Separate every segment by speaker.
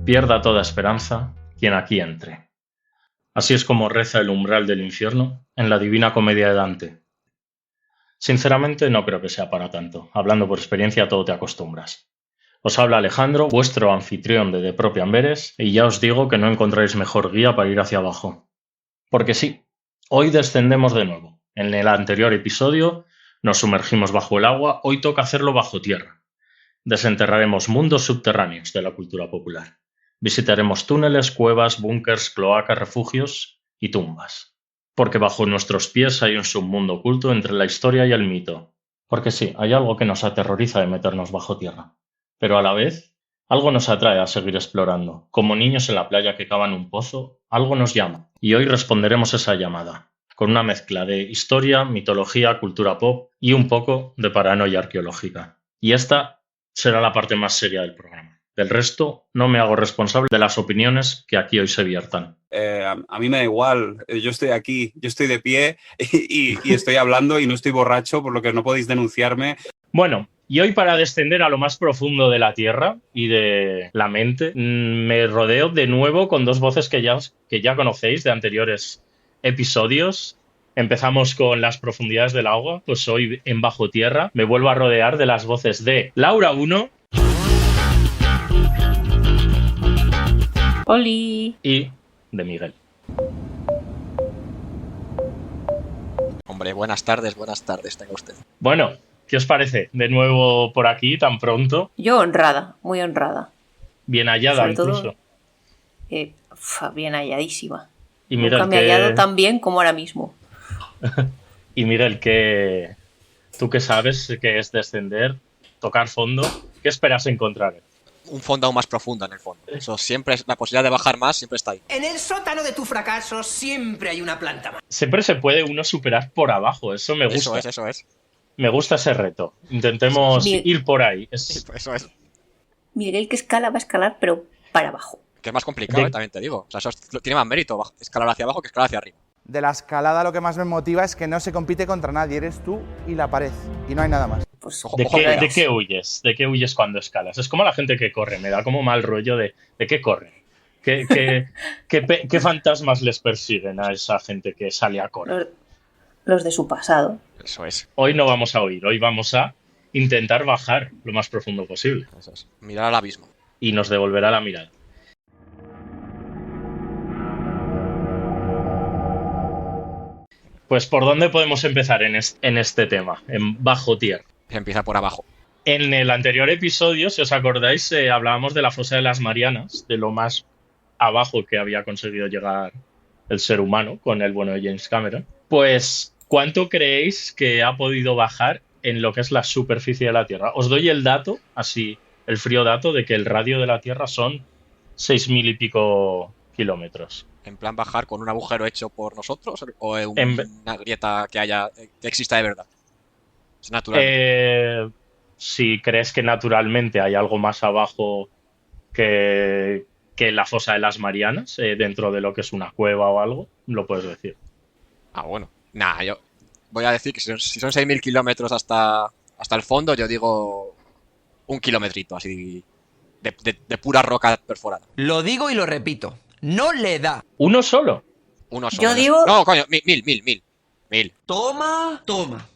Speaker 1: pierda toda esperanza quien aquí entre. Así es como reza el umbral del infierno en la Divina Comedia de Dante. Sinceramente no creo que sea para tanto. Hablando por experiencia, a todo te acostumbras. Os habla Alejandro, vuestro anfitrión de The Propia Amberes, y ya os digo que no encontráis mejor guía para ir hacia abajo. Porque sí, hoy descendemos de nuevo. En el anterior episodio nos sumergimos bajo el agua, hoy toca hacerlo bajo tierra. Desenterraremos mundos subterráneos de la cultura popular. Visitaremos túneles, cuevas, búnkers, cloacas, refugios y tumbas. Porque bajo nuestros pies hay un submundo oculto entre la historia y el mito. Porque sí, hay algo que nos aterroriza de meternos bajo tierra. Pero a la vez, algo nos atrae a seguir explorando. Como niños en la playa que cavan un pozo, algo nos llama. Y hoy responderemos esa llamada, con una mezcla de historia, mitología, cultura pop y un poco de paranoia arqueológica. Y esta será la parte más seria del programa. Del resto, no me hago responsable de las opiniones que aquí hoy se viertan.
Speaker 2: A mí me da igual, yo estoy aquí, yo estoy de pie y estoy hablando y no estoy borracho, por lo que no podéis denunciarme.
Speaker 1: Bueno, y hoy para descender a lo más profundo de la tierra y de la mente, me rodeo de nuevo con dos voces que ya conocéis de anteriores episodios. Empezamos con las profundidades del agua, pues hoy en bajo tierra me vuelvo a rodear de las voces de Laura 1.
Speaker 3: ¡Holi!
Speaker 1: Y de Miguel.
Speaker 4: Hombre, buenas tardes, tenga usted.
Speaker 1: Bueno, ¿qué os parece? De nuevo por aquí, tan pronto.
Speaker 3: Yo honrada, muy honrada.
Speaker 1: Bien hallada,
Speaker 3: sobre
Speaker 1: incluso.
Speaker 3: Todo, bien halladísima.
Speaker 1: Y Miguel,
Speaker 3: nunca me he hallado tan bien como ahora mismo.
Speaker 1: Y Miguel, tú que sabes que es descender, tocar fondo, ¿qué esperas encontrar?
Speaker 4: Un fondo aún más profundo en el fondo. Eso siempre es la posibilidad de bajar más, siempre está ahí.
Speaker 5: En el sótano de tu fracaso siempre hay una planta más.
Speaker 1: Siempre se puede uno superar por abajo, eso me gusta.
Speaker 4: Eso es.
Speaker 1: Me gusta ese reto. Intentemos ir por ahí.
Speaker 4: Eso es.
Speaker 3: Miguel que escala va a escalar, pero para abajo.
Speaker 4: Que es más complicado, también te digo. O sea, eso tiene más mérito, escalar hacia abajo que escalar hacia arriba.
Speaker 6: De la escalada lo que más me motiva es que no se compite contra nadie, eres tú y la pared, y no hay nada más.
Speaker 3: Pues,
Speaker 1: ¿De qué huyes? ¿De qué huyes cuando escalas? Es como la gente que corre, me da como mal rollo ¿de qué corren? ¿Qué fantasmas les persiguen a esa gente que sale a correr?
Speaker 3: Los de su pasado.
Speaker 4: Eso es.
Speaker 1: Hoy no vamos a huir, hoy vamos a intentar bajar lo más profundo posible.
Speaker 4: Eso es. Mirar al abismo.
Speaker 1: Y nos devolverá la mirada. Pues ¿por dónde podemos empezar en este tema, en bajo tierra?
Speaker 4: Se empieza por abajo.
Speaker 1: En el anterior episodio, si os acordáis, hablábamos de la fosa de las Marianas, de lo más abajo que había conseguido llegar el ser humano con el bueno de James Cameron. Pues, ¿cuánto creéis que ha podido bajar en lo que es la superficie de la Tierra? Os doy el dato, así, el frío dato de que el radio de la Tierra son 6.000 y pico kilómetros.
Speaker 4: ¿En plan bajar con un agujero hecho por nosotros o una grieta que exista de verdad? Es natural.
Speaker 1: Si crees que naturalmente hay algo más abajo que la fosa de las Marianas, dentro de lo que es una cueva o algo, lo puedes decir.
Speaker 4: Ah, bueno. Yo voy a decir que si son 6.000 kilómetros hasta el fondo, yo digo un kilometrito, así, de pura roca perforada.
Speaker 5: Lo digo y lo repito. No le da.
Speaker 1: ¿Uno solo?
Speaker 3: Yo digo...
Speaker 4: No, coño, 1.000.
Speaker 5: Toma.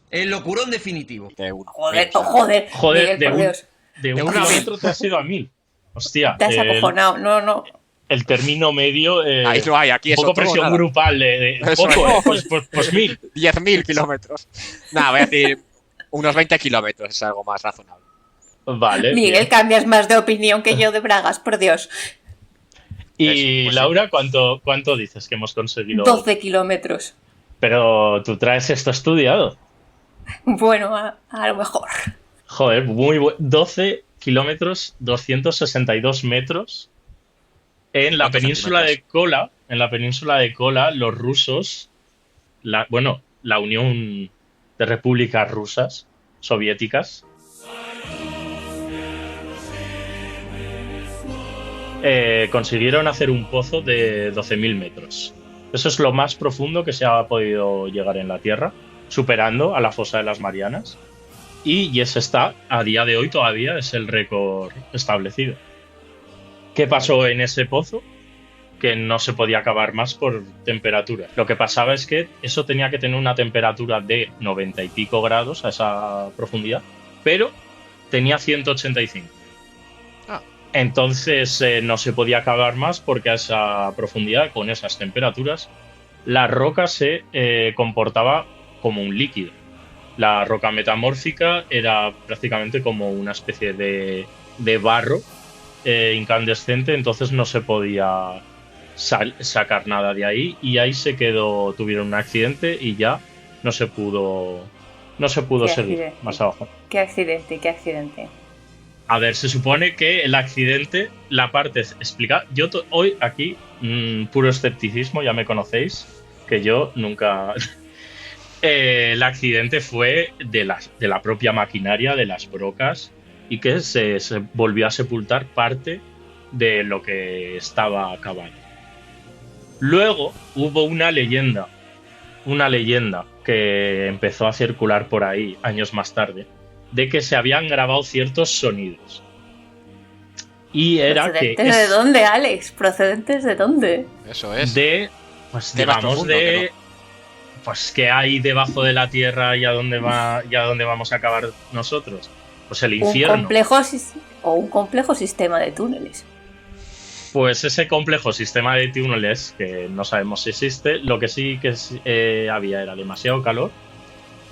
Speaker 5: El locurón definitivo.
Speaker 3: Joder, Miguel,
Speaker 1: de
Speaker 3: por Dios.
Speaker 1: un kilómetro te has ido a 1.000. Hostia.
Speaker 3: Te has acojonado, no.
Speaker 1: El término medio...
Speaker 4: ahí lo hay, aquí es
Speaker 1: poco presión
Speaker 4: nada.
Speaker 1: grupal poco, pues 1.000.
Speaker 4: 10.000 kilómetros. Voy a decir unos 20 kilómetros, es algo más razonable.
Speaker 1: Vale.
Speaker 3: Miguel,
Speaker 1: bien.
Speaker 3: cambias más de opinión que yo de Bragas, por Dios.
Speaker 1: Y
Speaker 4: pues
Speaker 1: Laura, ¿cuánto dices que hemos conseguido?
Speaker 3: 12 kilómetros.
Speaker 1: Pero tú traes esto estudiado.
Speaker 3: Bueno, a lo mejor.
Speaker 1: Joder, 12 kilómetros, 262 metros. En la península de Kola, los rusos, la Unión de Repúblicas Rusas Soviéticas, consiguieron hacer un pozo de 12.000 metros. Eso es lo más profundo que se ha podido llegar en la Tierra, superando a la fosa de las Marianas. Y ese está, a día de hoy todavía, es el récord establecido. ¿Qué pasó en ese pozo? Que no se podía cavar más por temperatura. Lo que pasaba es que eso tenía que tener una temperatura de 90 y pico grados a esa profundidad, pero tenía 185. Entonces no se podía cavar más porque a esa profundidad, con esas temperaturas, la roca se comportaba como un líquido. La roca metamórfica era prácticamente como una especie de barro incandescente, entonces no se podía sacar nada de ahí, y ahí se quedó, tuvieron un accidente y ya no se pudo seguir más abajo.
Speaker 3: ¿Qué accidente?
Speaker 1: A ver, se supone que el accidente, la parte explicada, yo hoy aquí, puro escepticismo, ya me conocéis, que yo nunca... el accidente fue de la propia maquinaria, de las brocas, y que se volvió a sepultar parte de lo que estaba acabado. Luego hubo una leyenda que empezó a circular por ahí años más tarde, de que se habían grabado ciertos sonidos. Y era
Speaker 3: ¿Procedentes de dónde, Alex? ¿Procedentes de dónde?
Speaker 4: Eso es.
Speaker 1: Pues digamos de... Pues ¿qué hay debajo de la tierra y a dónde vamos a acabar nosotros? Pues el infierno.
Speaker 3: Un complejo sistema de túneles.
Speaker 1: Pues ese complejo sistema de túneles, que no sabemos si existe, lo que sí que había era demasiado calor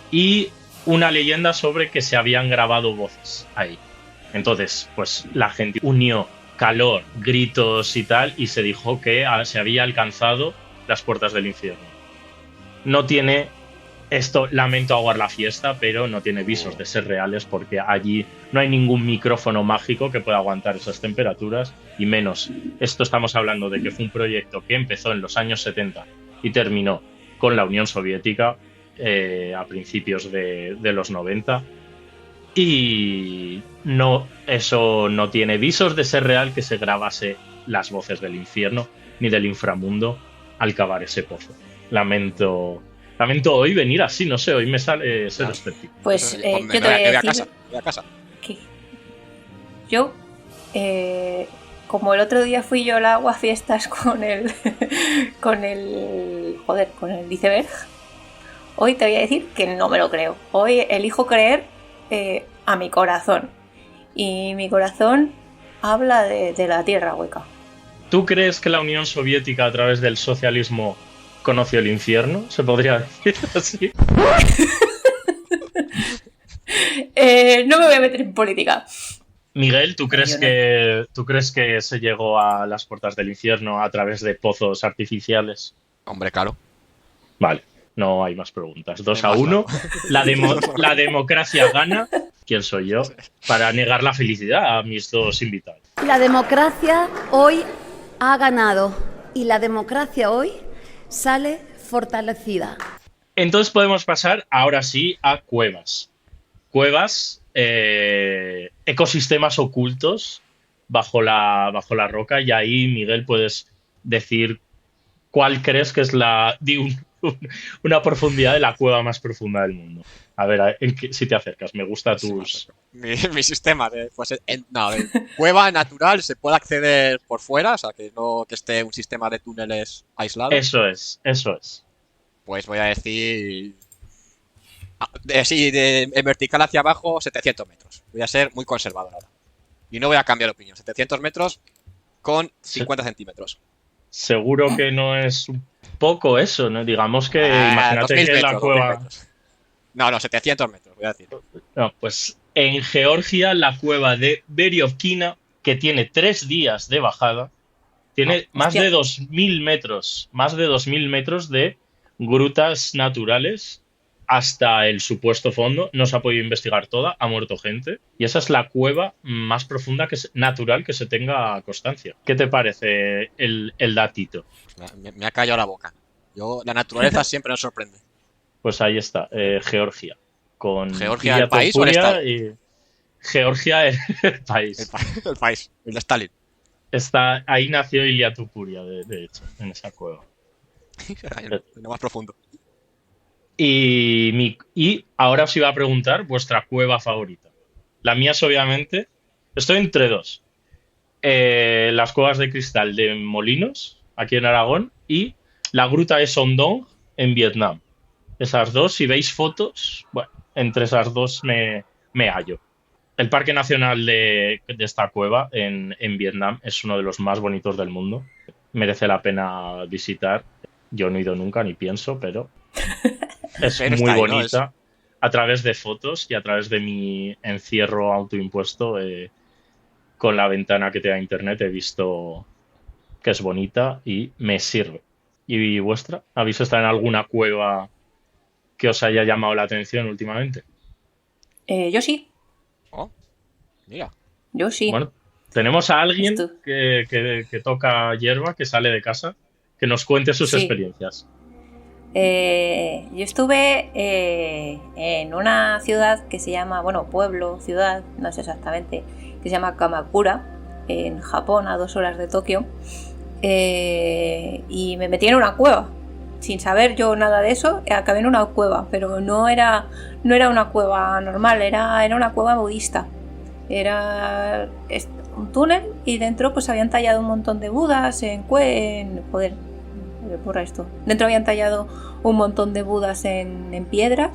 Speaker 1: y una leyenda sobre que se habían grabado voces ahí. Entonces, pues la gente unió calor, gritos y tal, y se dijo que se había alcanzado las puertas del infierno. No tiene... Esto, lamento aguar la fiesta, pero no tiene visos de ser reales porque allí no hay ningún micrófono mágico que pueda aguantar esas temperaturas, y menos. Esto estamos hablando de que fue un proyecto que empezó en los años 70 y terminó con la Unión Soviética a principios de los 90. Y eso no tiene visos de ser real, que se grabase las voces del infierno ni del inframundo al cavar ese pozo. Lamento hoy venir así, no sé, hoy me sale ser escéptico.
Speaker 3: Pues yo te voy a decir...
Speaker 4: Voy a casa.
Speaker 3: ¿Qué? Yo, como el otro día fui yo al aguafiestas con el iceberg, hoy te voy a decir que no me lo creo. Hoy elijo creer a mi corazón. Y mi corazón habla de la tierra hueca.
Speaker 1: ¿Tú crees que la Unión Soviética, a través del socialismo, conoció el infierno? ¿Se podría decir así?
Speaker 3: No me voy a meter en política.
Speaker 1: Miguel, ¿tú crees que se llegó a las puertas del infierno a través de pozos artificiales?
Speaker 4: Hombre, claro.
Speaker 1: Vale, no hay más preguntas. 2-1. La democracia gana. ¿Quién soy yo para negar la felicidad a mis dos invitados?
Speaker 7: La democracia hoy ha ganado y la democracia hoy sale fortalecida.
Speaker 1: Entonces podemos pasar ahora sí a cuevas. Cuevas, ecosistemas ocultos bajo la roca, y ahí, Miguel, puedes decir cuál crees que es una profundidad de la cueva más profunda del mundo. A ver, si te acercas, me gusta tus...
Speaker 4: Mi sistema de cueva natural se puede acceder por fuera, o sea, que no que esté un sistema de túneles aislado.
Speaker 1: Eso es.
Speaker 4: Pues voy a decir... en vertical hacia abajo, 700 metros. Voy a ser muy conservador ahora. Y no voy a cambiar de opinión. 700 metros con 50 centímetros.
Speaker 1: Seguro que no es un poco eso, ¿no? Digamos que imagínate que metros, la cueva...
Speaker 4: No, 700 metros, voy a decir.
Speaker 1: No, pues en Georgia, la cueva de Beriovkina, que tiene 3 días de bajada, tiene más de 2.000 metros de grutas naturales hasta el supuesto fondo. No se ha podido investigar toda, ha muerto gente, y esa es la cueva más profunda natural que se tenga constancia. ¿Qué te parece el datito?
Speaker 4: Me ha callado la boca. La naturaleza siempre nos sorprende.
Speaker 1: Pues ahí está, Georgia.
Speaker 4: ¿Georgia el país o el Stalin?
Speaker 1: Y Georgia el país.
Speaker 4: El país, el de Stalin.
Speaker 1: Ahí nació Ilia Tupuria, de hecho, en esa cueva.
Speaker 4: Lo más profundo.
Speaker 1: Y ahora os iba a preguntar vuestra cueva favorita. La mía es, obviamente, estoy entre dos. las cuevas de cristal de Molinos, aquí en Aragón, y la gruta de Son Doong en Vietnam. Esas dos, si veis fotos, bueno, entre esas dos me hallo. El Parque Nacional de esta cueva en Vietnam es uno de los más bonitos del mundo. Merece la pena visitar. Yo no he ido nunca, ni pienso, pero es
Speaker 4: Pero
Speaker 1: muy
Speaker 4: está ahí, ¿no?
Speaker 1: bonita. A través de fotos y a través de mi encierro autoimpuesto, con la ventana que te da internet, he visto que es bonita y me sirve. ¿Y vuestra? ¿Habéis estado en alguna cueva que os haya llamado la atención últimamente?
Speaker 3: Yo sí,
Speaker 4: Oh, mira.
Speaker 3: yo sí.
Speaker 1: Bueno, tenemos a alguien
Speaker 3: Esto.
Speaker 1: que toca hierba, que sale de casa, que nos cuente sus
Speaker 3: Sí.
Speaker 1: experiencias.
Speaker 3: Yo estuve en una ciudad que se llama, bueno, pueblo, ciudad, no sé exactamente, que se llama Kamakura, en Japón, a 2 horas de Tokio, y me metí en una cueva. Sin saber yo nada de eso, acabé en una cueva, pero no era una cueva normal, era una cueva budista. Era un túnel y dentro pues habían tallado un montón de budas joder, me borra esto. Dentro habían tallado un montón de budas en piedras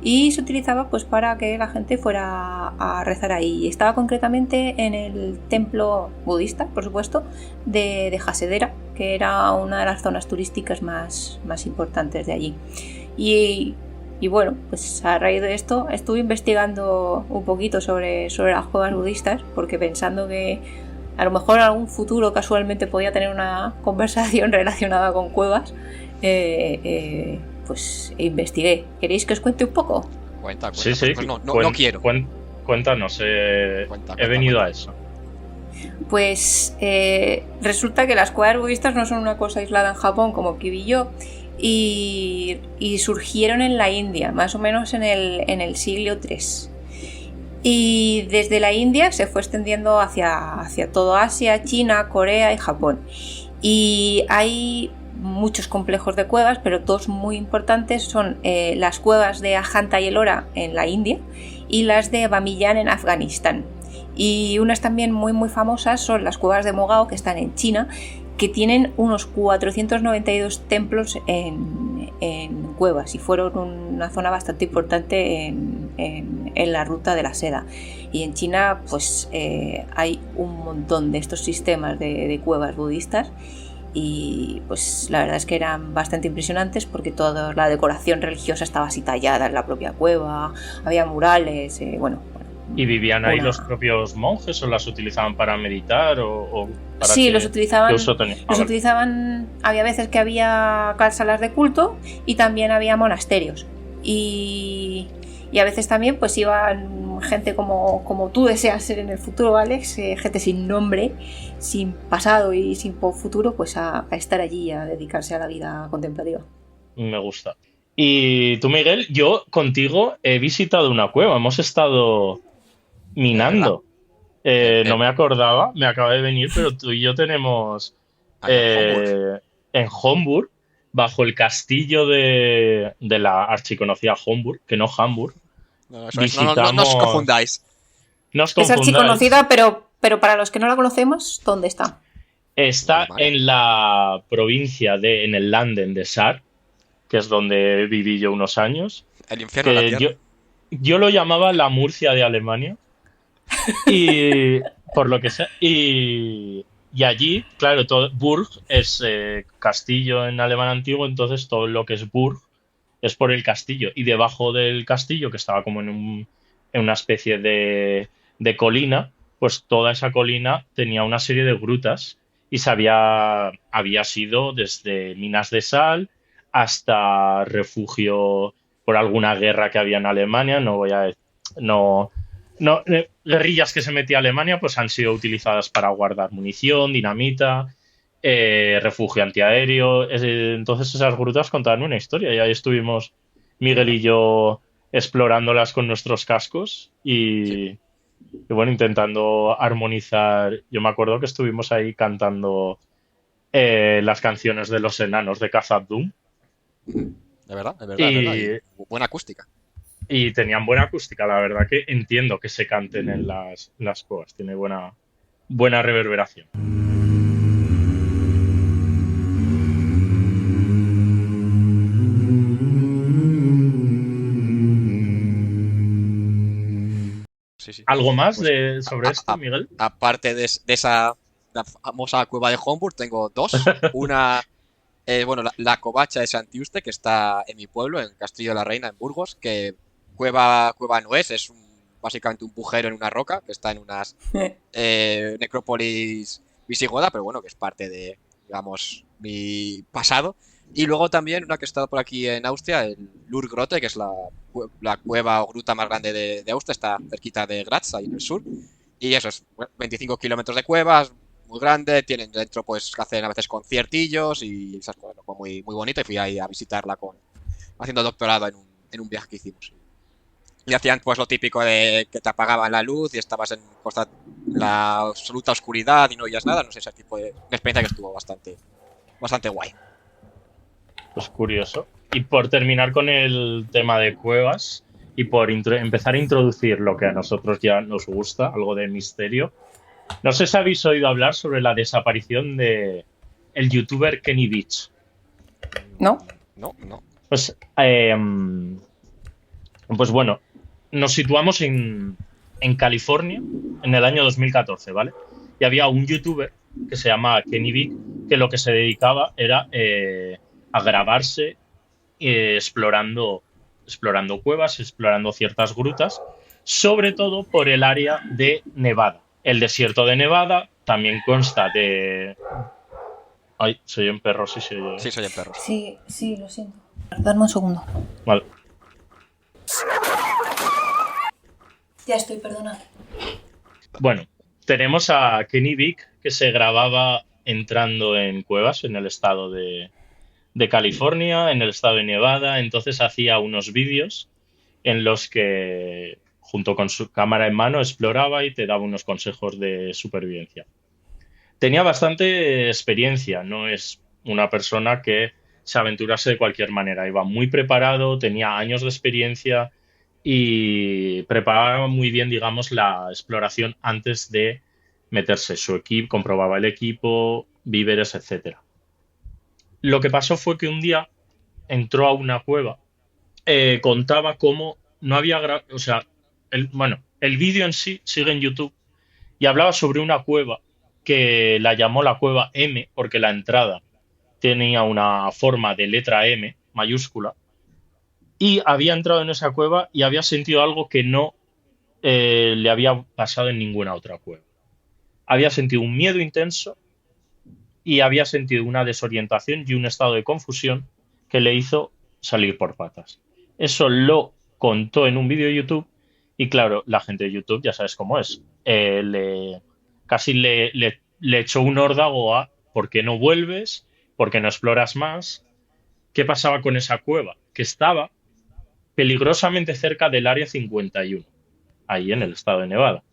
Speaker 3: y se utilizaba pues para que la gente fuera a rezar ahí. Estaba concretamente en el templo budista, por supuesto, de Hasedera, que era una de las zonas turísticas más importantes de allí. Y bueno, pues a raíz de esto estuve investigando un poquito sobre las cuevas budistas, porque pensando que a lo mejor en algún futuro casualmente podía tener una conversación relacionada con cuevas, pues investigué. ¿Queréis que os cuente un poco?
Speaker 4: Cuenta.
Speaker 1: Sí.
Speaker 4: Pues no quiero.
Speaker 1: Cuéntanos,
Speaker 4: Cuenta.
Speaker 1: he venido a eso.
Speaker 3: Pues resulta que las cuevas budistas no son una cosa aislada en Japón como aquí vi yo, y surgieron en la India, más o menos en el siglo III. Y desde la India se fue extendiendo hacia todo Asia, China, Corea y Japón. Y hay muchos complejos de cuevas, pero dos muy importantes son las cuevas de Ajanta y Ellora en la India y las de Bamiyan en Afganistán. Y unas también muy famosas son las cuevas de Mogao, que están en China, que tienen unos 492 templos en cuevas y fueron una zona bastante importante en la ruta de la seda. Y en China pues hay un montón de estos sistemas de cuevas budistas y pues la verdad es que eran bastante impresionantes porque toda la decoración religiosa estaba así tallada en la propia cueva, había murales,
Speaker 1: ¿Y vivían ahí los propios monjes o las utilizaban para meditar o para
Speaker 3: sí,
Speaker 1: qué,
Speaker 3: los utilizaban.
Speaker 1: qué uso tenían?
Speaker 3: Los utilizaban. Había veces que había salas de culto y también había monasterios. Y a veces también pues iban gente como tú deseas ser en el futuro, Alex, gente sin nombre, sin pasado y sin futuro, pues a estar allí, a dedicarse a la vida contemplativa.
Speaker 1: Me gusta. Y tú, Miguel, yo contigo he visitado una cueva, hemos estado minando. No me acordaba, me acaba de venir, pero tú y yo tenemos en Homburg, bajo el castillo de la archiconocida Homburg, que no Hamburg.
Speaker 4: No os confundáis.
Speaker 1: No os
Speaker 3: Es
Speaker 1: confundáis.
Speaker 3: archiconocida, pero para los que no la conocemos, ¿dónde está?
Speaker 1: Está
Speaker 4: Vale.
Speaker 1: en la provincia en el Landen de Saar, que es donde viví yo unos años.
Speaker 4: El infierno de la tierra.
Speaker 1: Yo lo llamaba la Murcia de Alemania. Y por lo que sé. Y allí, claro, Burg es castillo en alemán antiguo, entonces todo lo que es Burg es por el castillo. Y debajo del castillo, que estaba como en una especie de colina, pues toda esa colina tenía una serie de grutas y había sido desde minas de sal hasta refugio por alguna guerra que había en Alemania. Guerrillas que se metía a Alemania pues han sido utilizadas para guardar munición, dinamita, refugio antiaéreo. Entonces esas grutas contaban una historia y ahí estuvimos Miguel y yo explorándolas con nuestros cascos y bueno, intentando armonizar. Yo me acuerdo que estuvimos ahí cantando las canciones de los enanos de Khazad Dûm.
Speaker 4: De verdad. Y buena acústica.
Speaker 1: Y tenían buena acústica, la verdad que entiendo que se canten en las cuevas. Tiene buena buena reverberación.
Speaker 4: Sí.
Speaker 1: ¿Algo más
Speaker 4: Pues,
Speaker 1: sobre esto, Miguel?
Speaker 4: Aparte de esa la famosa cueva de Homburg, tengo dos. Una, bueno, la covacha de Santiuste, que está en mi pueblo, en Castillo de la Reina, en Burgos, que cueva no es básicamente un bujero en una roca, que está en unas necrópolis visigoda, pero bueno, que es parte de, digamos, mi pasado. Y luego también una que está por aquí en Austria, el Lurgrotte, que es la cueva o gruta más grande de Austria, está cerquita de Graz, ahí en el sur. Y eso es 25 kilómetros de cuevas, muy grande, tienen dentro pues que hacen a veces conciertillos y esas cosas, ¿no? Muy, muy bonito. Y fui ahí a visitarla haciendo doctorado en un viaje que hicimos. Y hacían pues lo típico de que te apagaban la luz y estabas en la absoluta oscuridad y no oías nada, no sé, ese tipo de experiencia que estuvo bastante guay.
Speaker 1: Pues curioso. Y por terminar con el tema de cuevas y por empezar a introducir lo que a nosotros ya nos gusta, algo de misterio, no sé si habéis oído hablar sobre la desaparición de el youtuber Kenny Beach.
Speaker 3: ¿No?
Speaker 4: No.
Speaker 1: Pues bueno, nos situamos en California en el año 2014, ¿vale? Y había un youtuber que se llama Kenny Beach que lo que se dedicaba era a grabarse explorando cuevas, explorando ciertas grutas, sobre todo por el área de Nevada. El desierto de Nevada también consta de... Ay, soy un perro, sí se oye.
Speaker 4: Sí, soy el perro.
Speaker 3: Sí, lo siento. Dame un segundo.
Speaker 1: Vale.
Speaker 3: Ya estoy, perdona.
Speaker 1: Bueno, tenemos a Kenny Beach que se grababa entrando en cuevas en el estado de California, en el estado de Nevada. Entonces hacía unos vídeos en los que, junto con su cámara en mano, exploraba y te daba unos consejos de supervivencia. Tenía bastante experiencia, no es una persona que se aventurase de cualquier manera. Iba muy preparado, tenía años de experiencia y preparaba muy bien, digamos, la exploración antes de meterse. Su equipo, comprobaba el equipo, víveres, etcétera. Lo que pasó fue que un día entró a una cueva, contaba cómo no había... O sea, el vídeo en sí sigue en YouTube y hablaba sobre una cueva que la llamó la cueva M porque la entrada tenía una forma de letra M mayúscula y había entrado en esa cueva y había sentido algo que no le había pasado en ninguna otra cueva. Había sentido un miedo intenso y había sentido una desorientación y un estado de confusión que le hizo salir por patas. Eso lo contó en un vídeo de YouTube y claro, la gente de YouTube ya sabes cómo es. Casi le echó un órdago a ¿por qué no vuelves? ¿Por qué no exploras más? ¿Qué pasaba con esa cueva? Que estaba peligrosamente cerca del Área 51, ahí en el estado de Nevada.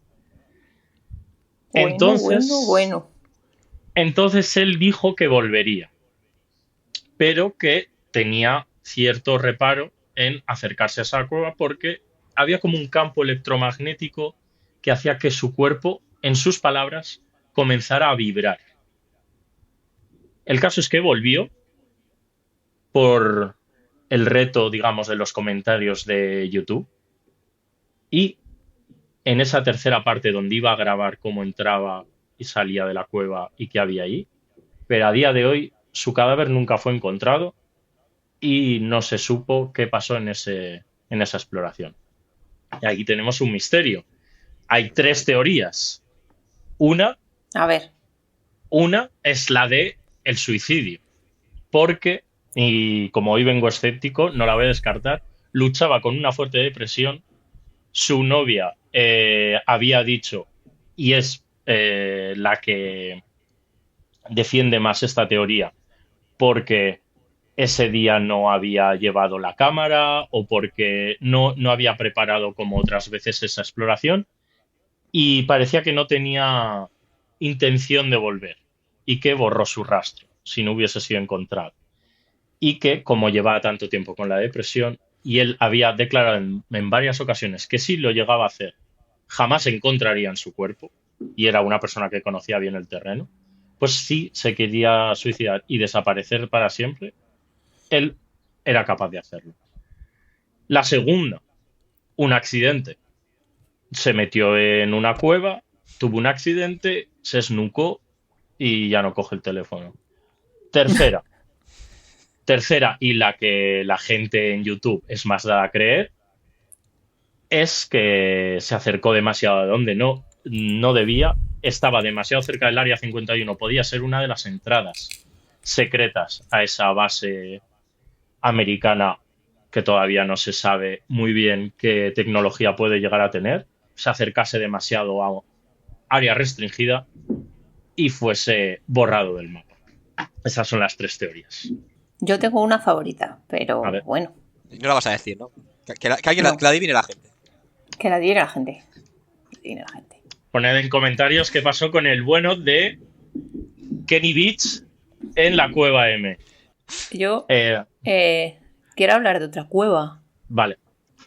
Speaker 3: Bueno.
Speaker 1: Entonces él dijo que volvería, pero que tenía cierto reparo en acercarse a esa cueva porque había como un campo electromagnético que hacía que su cuerpo, en sus palabras, comenzara a vibrar. El caso es que volvió por el reto, digamos, de los comentarios de YouTube y en esa tercera parte donde iba a grabar cómo entraba y salía de la cueva y qué había ahí, pero a día de hoy su cadáver nunca fue encontrado y no se supo qué pasó en esa exploración. Y aquí tenemos un misterio. Hay 3 teorías. Una es la de el suicidio, porque, y como hoy vengo escéptico, no la voy a descartar, luchaba con una fuerte depresión, su novia había dicho, y es la que defiende más esta teoría, porque ese día no había llevado la cámara o porque no había preparado como otras veces esa exploración y parecía que no tenía intención de volver y que borró su rastro si no hubiese sido encontrado. Y que como llevaba tanto tiempo con la depresión y él había declarado en varias ocasiones que si lo llegaba a hacer jamás encontrarían su cuerpo, y era una persona que conocía bien el terreno, pues sí se quería suicidar y desaparecer para siempre, él era capaz de hacerlo. La segunda, un accidente. Se metió en una cueva, tuvo un accidente, se esnucó y ya no coge el teléfono. Tercera, y la que la gente en YouTube es más dada a creer, es que se acercó demasiado a donde no debía, estaba demasiado cerca del Área 51, podía ser una de las entradas secretas a esa base americana que todavía no se sabe muy bien qué tecnología puede llegar a tener, se acercase demasiado a área restringida y fuese borrado del mapa. Esas son las 3 teorías.
Speaker 3: Yo tengo una favorita, pero
Speaker 1: A ver.
Speaker 3: bueno,
Speaker 4: No la vas a decir, ¿no? Que alguien
Speaker 3: No.
Speaker 4: que la adivine la gente.
Speaker 3: que la diera la gente.
Speaker 1: Poned en comentarios qué pasó con el bueno de Kenny Beach en la cueva M.
Speaker 3: Yo quiero hablar de otra cueva.
Speaker 1: Vale.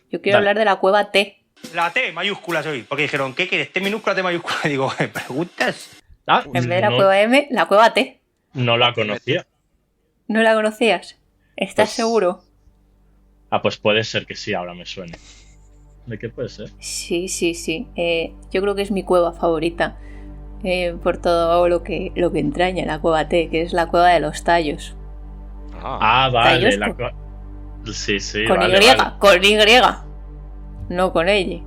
Speaker 3: Yo quiero
Speaker 1: Dale.
Speaker 3: hablar de la cueva T.
Speaker 5: La T mayúscula soy. Porque dijeron, ¿qué quieres? ¿T minúscula, T mayúscula? Digo, ¿me preguntas?
Speaker 1: Ah,
Speaker 3: En vez de la
Speaker 1: no,
Speaker 3: cueva M, la cueva T.
Speaker 1: no la conocía.
Speaker 3: ¿No la conocías? ¿Estás
Speaker 1: Pues-
Speaker 3: seguro?
Speaker 1: Ah, pues puede ser que sí, ahora me suene. ¿De qué puede ser?
Speaker 3: Sí. Yo creo que es mi cueva favorita. Por todo lo que entraña la cueva T, que es la cueva de los tallos.
Speaker 1: Ah, vale.
Speaker 3: Tallos
Speaker 1: La
Speaker 3: con-
Speaker 1: Sí,
Speaker 3: con
Speaker 1: vale,
Speaker 3: Y,
Speaker 1: vale.
Speaker 3: con Y. No con L.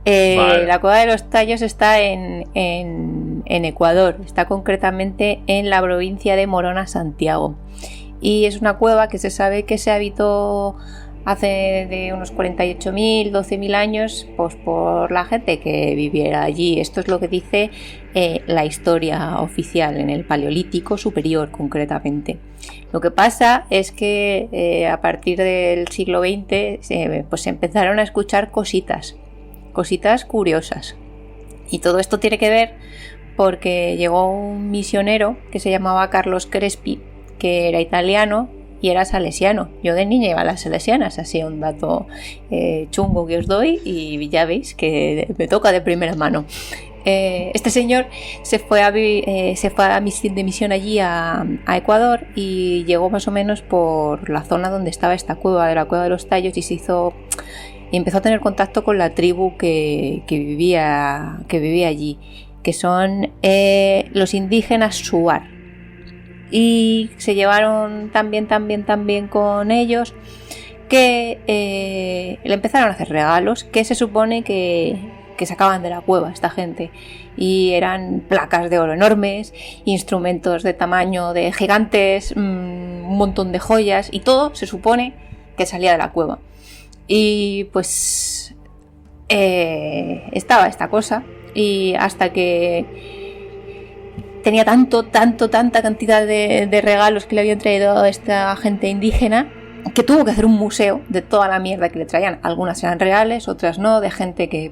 Speaker 1: Vale.
Speaker 3: La cueva de los tallos está en Ecuador. Está concretamente en la provincia de Morona, Santiago. Y es una cueva que se sabe que se habitó hace de unos 48.000, 12.000 años, pues por la gente que viviera allí. Esto es lo que dice la historia oficial en el Paleolítico Superior, concretamente. Lo que pasa es que a partir del siglo XX pues se empezaron a escuchar cositas curiosas. Y todo esto tiene que ver porque llegó un misionero que se llamaba Carlos Crespi, que era italiano y era salesiano. Yo de niña iba a las salesianas, así un dato chungo que os doy, y ya veis que me toca de primera mano. Este señor se fue de misión allí a Ecuador y llegó más o menos por la zona donde estaba esta cueva, de la cueva de los tallos, y empezó a tener contacto con la tribu que vivía allí, que son los indígenas Shuar. Y se llevaron también con ellos, que le empezaron a hacer regalos que se supone que sacaban de la cueva esta gente, y eran placas de oro enormes, instrumentos de tamaño de gigantes, un montón de joyas, y todo se supone que salía de la cueva. Y pues estaba esta cosa, y hasta que tenía tanta cantidad de regalos que le habían traído a esta gente indígena, que tuvo que hacer un museo de toda la mierda que le traían. Algunas eran reales, otras no, de gente que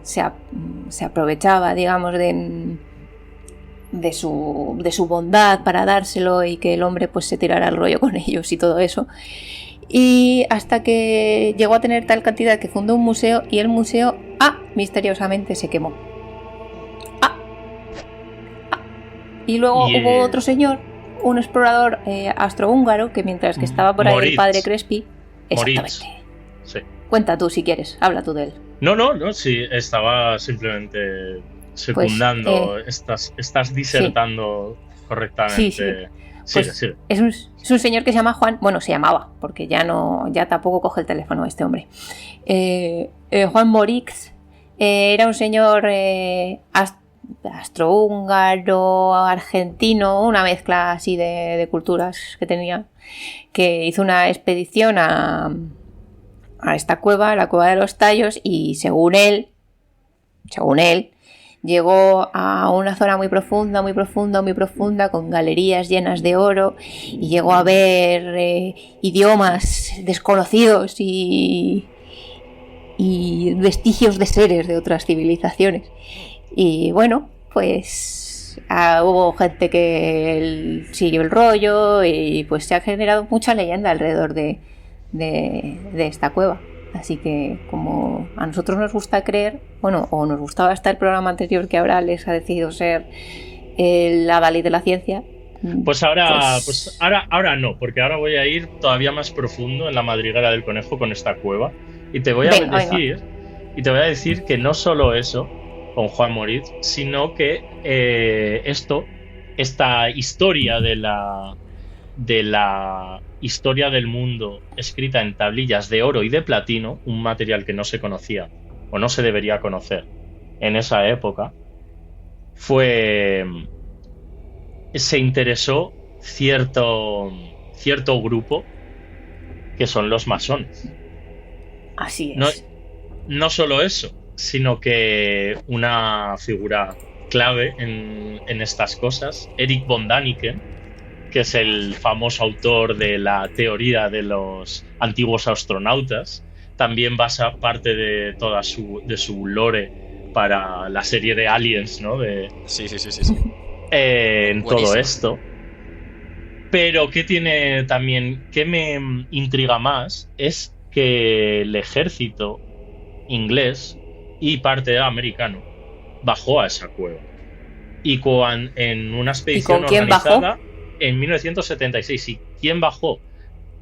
Speaker 3: se aprovechaba, digamos, de su bondad para dárselo, y que el hombre pues se tirara al rollo con ellos y todo eso. Y hasta que llegó a tener tal cantidad que fundó un museo, y el museo, misteriosamente se quemó. Y luego hubo otro señor, un explorador astrohúngaro, que mientras que estaba por ahí
Speaker 1: Moritz.
Speaker 3: el padre Crespi.
Speaker 1: Moritz.
Speaker 3: Exactamente.
Speaker 1: Sí.
Speaker 3: Cuenta tú si quieres, habla tú de él.
Speaker 1: No, sí, estaba simplemente secundando, estás disertando correctamente.
Speaker 3: Sí.
Speaker 1: Sigue.
Speaker 3: Es un señor que se llama Juan, bueno, se llamaba, porque ya tampoco coge el teléfono este hombre. Juan Moritz era un señor astrohúngaro, argentino, una mezcla así de culturas que tenía, que hizo una expedición a esta cueva, la cueva de los tallos, y según él, llegó a una zona muy profunda, con galerías llenas de oro, y llegó a ver idiomas desconocidos y vestigios de seres de otras civilizaciones. Y bueno, pues hubo gente que siguió el rollo, y pues se ha generado mucha leyenda alrededor de esta cueva. Así que como a nosotros nos gusta creer, bueno, o nos gustaba hasta el programa anterior que ahora les ha decidido ser la Dalí de la ciencia.
Speaker 1: Pues ahora no, porque ahora voy a ir todavía más profundo en la madriguera del conejo con esta cueva. Y te voy a decir que no solo eso con Juan Moritz, sino que esta historia de la historia del mundo escrita en tablillas de oro y de platino, un material que no se conocía o no se debería conocer en esa época, se interesó cierto grupo que son los masones.
Speaker 3: Así es.
Speaker 1: No solo eso, sino que una figura clave en estas cosas, Erich von Däniken, que es el famoso autor de la teoría de los antiguos astronautas, también basa parte de toda su lore para la serie de Aliens, ¿no?
Speaker 4: Sí.
Speaker 1: En
Speaker 4: Buenísimo.
Speaker 1: Todo esto. Pero ¿qué tiene también? ¿Qué me intriga más? Es que el ejército inglés y parte americano bajó a esa cueva. Y en una expedición organizada en 1976. ¿Y quién bajó?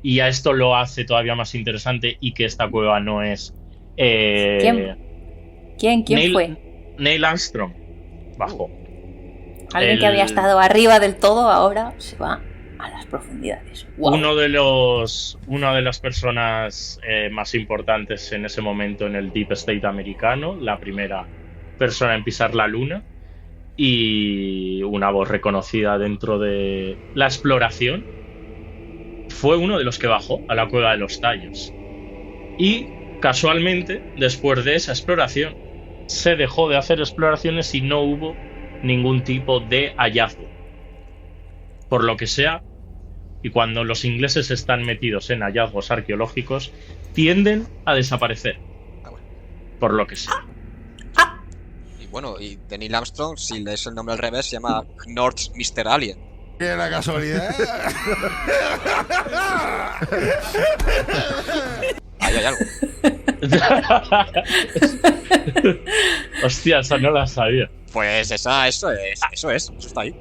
Speaker 1: Y a esto lo hace todavía más interesante y que esta cueva no es...
Speaker 3: ¿Quién fue?
Speaker 1: Neil Armstrong bajó.
Speaker 3: Alguien que había estado arriba del todo ahora se va a las profundidades. ¡Wow!
Speaker 1: Una de las personas más importantes en ese momento en el Deep State americano, la primera persona en pisar la luna y una voz reconocida dentro de la exploración, fue uno de los que bajó a la cueva de los Tallos. Y casualmente, después de esa exploración, se dejó de hacer exploraciones y no hubo ningún tipo de hallazgo. Por lo que sea, y cuando los ingleses están metidos en hallazgos arqueológicos, tienden a desaparecer. Por lo que sea.
Speaker 4: Y bueno, y de Neil Armstrong, si lees el nombre al revés, se llama Knort Mr. Alien.
Speaker 8: ¡Qué la casualidad!
Speaker 4: Ahí hay algo.
Speaker 1: Hostia, esa no la sabía.
Speaker 4: Pues eso está ahí.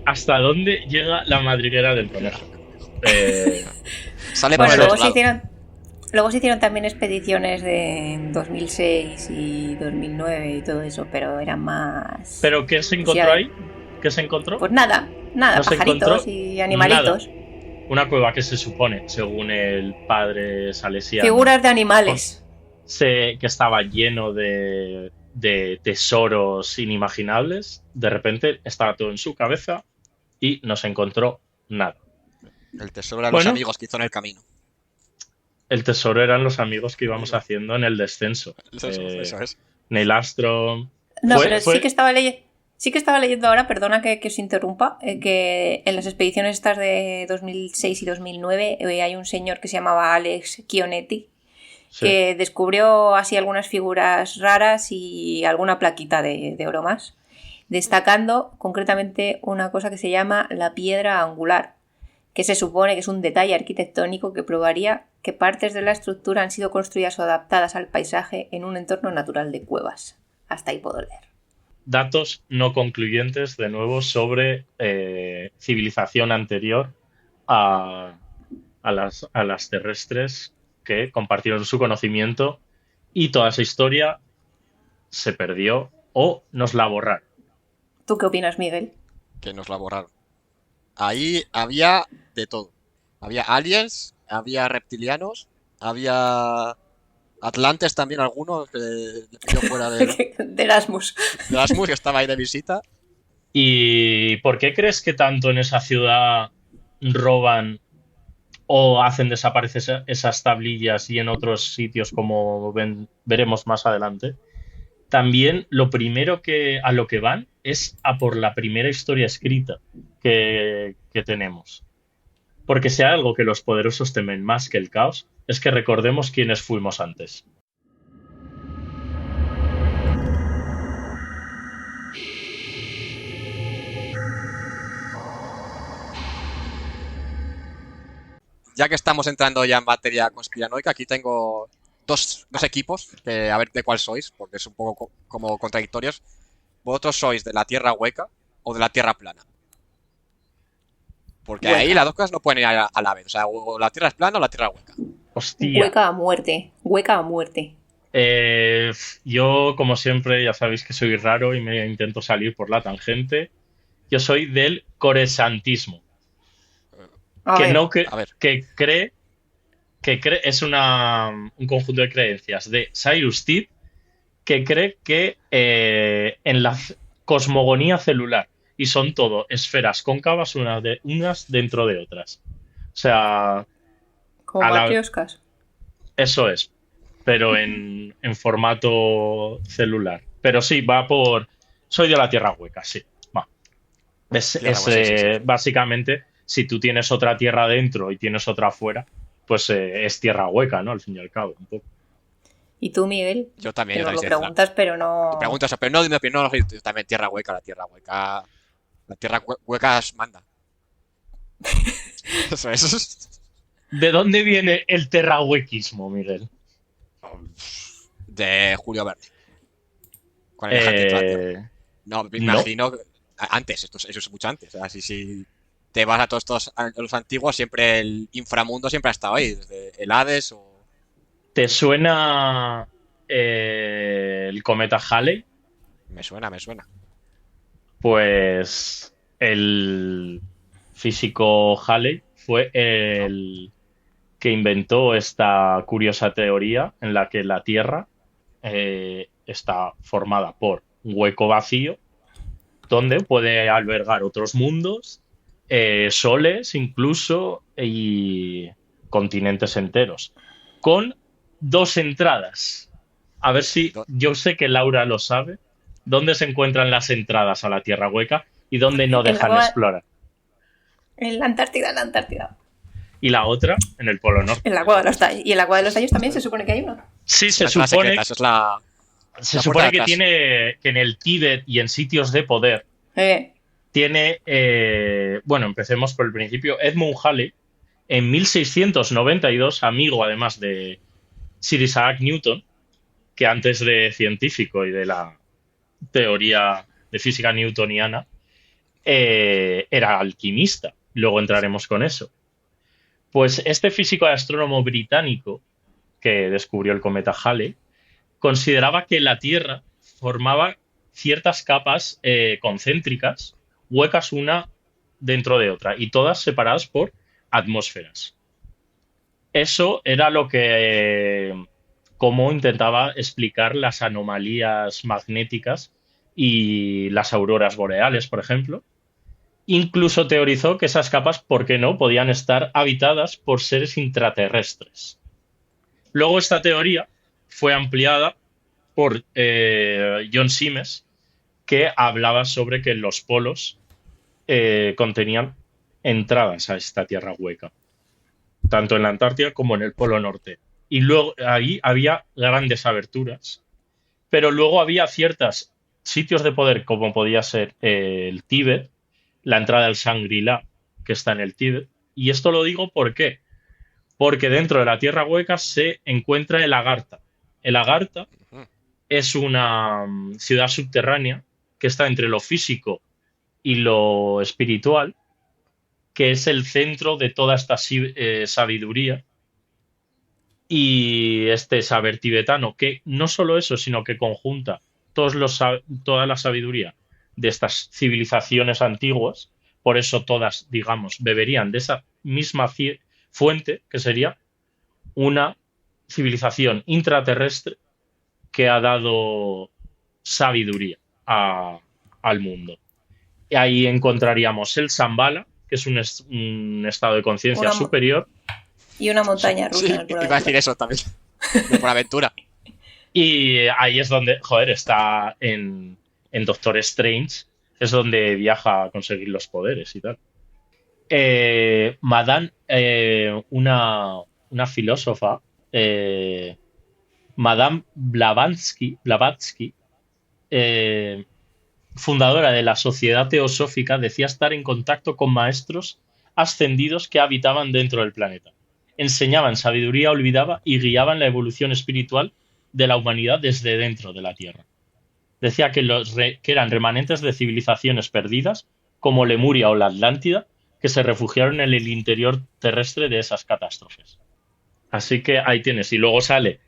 Speaker 1: ¿Hasta dónde llega la madriguera del conejo?
Speaker 4: Sale
Speaker 3: Bueno,
Speaker 4: por
Speaker 3: luego
Speaker 4: el otro lado.
Speaker 3: luego se hicieron también expediciones de 2006 y 2009 y todo eso, pero eran más...
Speaker 1: ¿Pero qué se encontró ahí? ¿Qué se encontró?
Speaker 3: Pues nada,
Speaker 1: No se
Speaker 3: pajaritos
Speaker 1: encontró
Speaker 3: y animalitos.
Speaker 1: nada. Una cueva que se supone, según el padre salesiano,
Speaker 3: Figuras de animales.
Speaker 1: que estaba lleno de tesoros inimaginables. De repente estaba todo en su cabeza y no se encontró nada.
Speaker 4: El tesoro eran los amigos que hizo en el camino.
Speaker 1: El tesoro eran los amigos que íbamos haciendo en el descenso.
Speaker 4: Eso es.
Speaker 1: Neil Armstrong.
Speaker 3: No, pero sí que estaba leyendo ahora, perdona que os interrumpa, que en las expediciones estas de 2006 y 2009 hay un señor que se llamaba Alex Chionetti,
Speaker 1: Sí.
Speaker 3: que descubrió así algunas figuras raras y alguna plaquita de oro más, destacando concretamente una cosa que se llama la piedra angular, que se supone que es un detalle arquitectónico que probaría que partes de la estructura han sido construidas o adaptadas al paisaje en un entorno natural de cuevas. Hasta ahí puedo leer.
Speaker 1: Datos no concluyentes, de nuevo, sobre civilización anterior a las terrestres que compartieron su conocimiento, y toda esa historia se perdió o nos la borraron.
Speaker 3: ¿Tú qué opinas, Miguel?
Speaker 4: Que nos la borraron. Ahí había de todo. Había aliens, había reptilianos, había atlantes también, algunos que le pilló fuera
Speaker 3: de Erasmus.
Speaker 4: De Erasmus, que estaba ahí de visita.
Speaker 1: ¿Y por qué crees que tanto en esa ciudad roban o hacen desaparecer esas tablillas y en otros sitios, como veremos más adelante? También lo primero a lo que van es a por la primera historia escrita que tenemos. Porque si hay algo que los poderosos temen más que el caos, es que recordemos quiénes fuimos antes.
Speaker 4: Ya que estamos entrando ya en materia conspiranoica, aquí tengo dos equipos, que a ver de cuál sois, porque es un poco como contradictorios. ¿Vosotros sois de la Tierra hueca o de la Tierra plana? Porque
Speaker 3: Hueca.
Speaker 4: ahí las dos cosas no pueden ir a la vez. O sea, o la Tierra es plana o la Tierra hueca.
Speaker 1: Hostia.
Speaker 3: Hueca a muerte. Hueca a muerte.
Speaker 1: Yo, como siempre, ya sabéis que soy raro y me intento salir por la tangente. Yo soy del coresantismo.
Speaker 3: A
Speaker 1: Que
Speaker 3: ver,
Speaker 1: no
Speaker 4: a ver.
Speaker 1: que cree es un conjunto de creencias de Cyrus Teed que cree que en la cosmogonía celular y son todo esferas cóncavas unas dentro de otras. O sea,
Speaker 3: como
Speaker 1: a la-
Speaker 3: matrioscas.
Speaker 1: eso es, pero en formato celular. Pero sí, va por... Soy de la Tierra hueca, sí. Va.
Speaker 4: Tierra hueca, sí.
Speaker 1: Básicamente, si tú tienes otra tierra dentro y tienes otra afuera, pues es tierra hueca, ¿no? Al fin y al cabo, un poco.
Speaker 3: ¿Y tú, Miguel?
Speaker 4: Yo también.
Speaker 3: Que
Speaker 4: Yo
Speaker 3: nos lo
Speaker 4: también soy
Speaker 3: preguntas, pero no...
Speaker 4: Te pregunto eso, pero no de mi opinión, no, yo también Tierra hueca, la Tierra hueca. La Tierra hueca manda. Eso es.
Speaker 1: ¿De dónde viene el terrahuequismo, Miguel?
Speaker 4: De Julio Verne. Con el ejército de la Tierra. No, me imagino que antes, eso es mucho antes. O sea, si te vas a todos los antiguos, siempre el inframundo siempre ha estado ahí, desde el Hades o...
Speaker 1: ¿Te suena el cometa Halley?
Speaker 4: Me suena.
Speaker 1: Pues el físico Halley fue el que inventó esta curiosa teoría en la que la Tierra está formada por un hueco vacío donde puede albergar otros mundos, soles incluso y continentes enteros, con dos entradas. A ver si, yo sé que Laura lo sabe, dónde se encuentran las entradas a la Tierra hueca y dónde no dejan explorar.
Speaker 3: En la Antártida.
Speaker 1: Y la otra, en el Polo Norte.
Speaker 3: En la cueva de los tallos. Y en la cueva de los tallos también se supone que hay una.
Speaker 1: Sí, se
Speaker 4: La entrada
Speaker 1: supone,
Speaker 4: secreta, eso es la
Speaker 1: se
Speaker 4: puerta
Speaker 1: supone
Speaker 4: de
Speaker 1: que
Speaker 4: atrás.
Speaker 1: tiene, que en el Tíbet y en sitios de poder, tiene, bueno, empecemos por el principio, Edmund Halley, en 1692, amigo además de Sir Isaac Newton, que antes de científico y de la teoría de física newtoniana, era alquimista. Luego entraremos con eso. Pues este físico y astrónomo británico que descubrió el cometa Halley consideraba que la Tierra formaba ciertas capas concéntricas, huecas una dentro de otra, y todas separadas por atmósferas. Eso era lo que cómo intentaba explicar las anomalías magnéticas y las auroras boreales, por ejemplo. Incluso teorizó que esas capas, ¿por qué no?, podían estar habitadas por seres intraterrestres. Luego esta teoría fue ampliada por John Siemens, que hablaba sobre que los polos contenían entradas a esta tierra hueca, tanto en la Antártida como en el Polo Norte. Y luego ahí había grandes aberturas, pero luego había ciertos sitios de poder, como podía ser el Tíbet, la entrada del Shangri-La, que está en el Tíbet. Y esto lo digo ¿por qué? Porque dentro de la tierra hueca se encuentra el Agartha. El Agartha es una ciudad subterránea que está entre lo físico y lo espiritual, que es el centro de toda esta sabiduría y este saber tibetano, que no solo eso, sino que conjunta toda la sabiduría de estas civilizaciones antiguas. Por eso todas, digamos, beberían de esa misma fuente, que sería una civilización intraterrestre que ha dado sabiduría al mundo. Y ahí encontraríamos el Shambhala, que es un estado de conciencia superior.
Speaker 3: Y una montaña rusa.
Speaker 4: Sí, iba a decir eso también. De por aventura.
Speaker 1: Y ahí es donde, está en Doctor Strange, es donde viaja a conseguir los poderes y tal. Madame, una filósofa, Madame Blavatsky, fundadora de la Sociedad Teosófica, decía estar en contacto con maestros ascendidos que habitaban dentro del planeta. enseñaban sabiduría olvidada y guiaban la evolución espiritual de la humanidad desde dentro de la Tierra. Decía que eran remanentes de civilizaciones perdidas, como Lemuria o la Atlántida, que se refugiaron en el interior terrestre de esas catástrofes. Así que ahí tienes. Y luego sale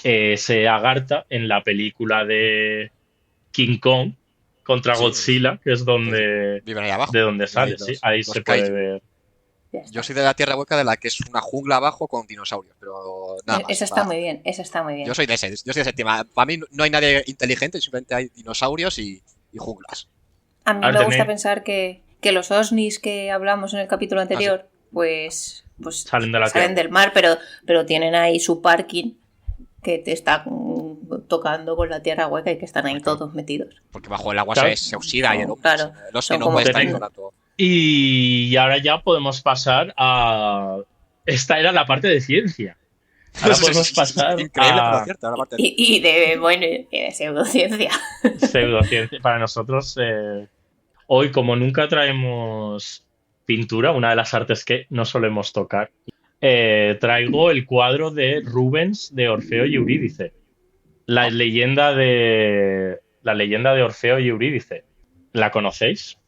Speaker 1: ese Agartha en la película de King Kong contra Godzilla, que es donde
Speaker 4: Viven ahí abajo.
Speaker 1: de donde sale.
Speaker 4: Los-
Speaker 1: Sí, ahí
Speaker 4: los
Speaker 1: se puede
Speaker 4: kaiju.
Speaker 1: ver.
Speaker 3: Ya está.
Speaker 4: Yo soy de la Tierra Hueca, de la que es una jungla abajo con dinosaurios, pero nada más.
Speaker 3: Esa está muy bien, esa está muy bien.
Speaker 4: Yo soy de ese tema. Para mí no hay nadie inteligente, simplemente hay dinosaurios y junglas.
Speaker 3: A mí
Speaker 1: Ahora
Speaker 3: me gusta
Speaker 1: tenéis-
Speaker 3: pensar que los OSNIs que hablamos en el capítulo anterior, pues
Speaker 1: Salen de la Tierra.
Speaker 3: del mar, pero tienen ahí su parking que te está tocando con la tierra hueca y que están ahí todos metidos.
Speaker 4: Porque bajo el agua
Speaker 1: Claro.
Speaker 4: se oxida y el
Speaker 3: Claro.
Speaker 4: Los
Speaker 3: Son
Speaker 4: que no
Speaker 3: como
Speaker 4: puede estar ahí
Speaker 1: tenéis-
Speaker 4: todo el rato.
Speaker 1: Y ahora ya podemos pasar a... Esta era la parte de ciencia. Ahora podemos pasar
Speaker 4: Increíble,
Speaker 1: a
Speaker 4: pero cierto. La parte
Speaker 3: Y de pseudociencia.
Speaker 1: pseudociencia. Para nosotros, hoy, como nunca traemos pintura, una de las artes que no solemos tocar, traigo el cuadro de Rubens de Orfeo y Eurídice. La leyenda de Orfeo y Eurídice. ¿La conocéis?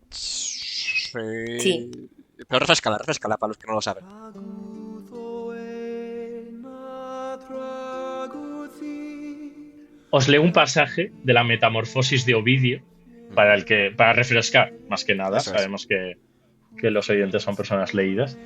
Speaker 3: Sí.
Speaker 4: Pero refrescala para los que no lo saben.
Speaker 1: Os leo un pasaje de la Metamorfosis de Ovidio para refrescar, más que nada.
Speaker 4: Eso es.
Speaker 1: Sabemos que los oyentes son personas leídas.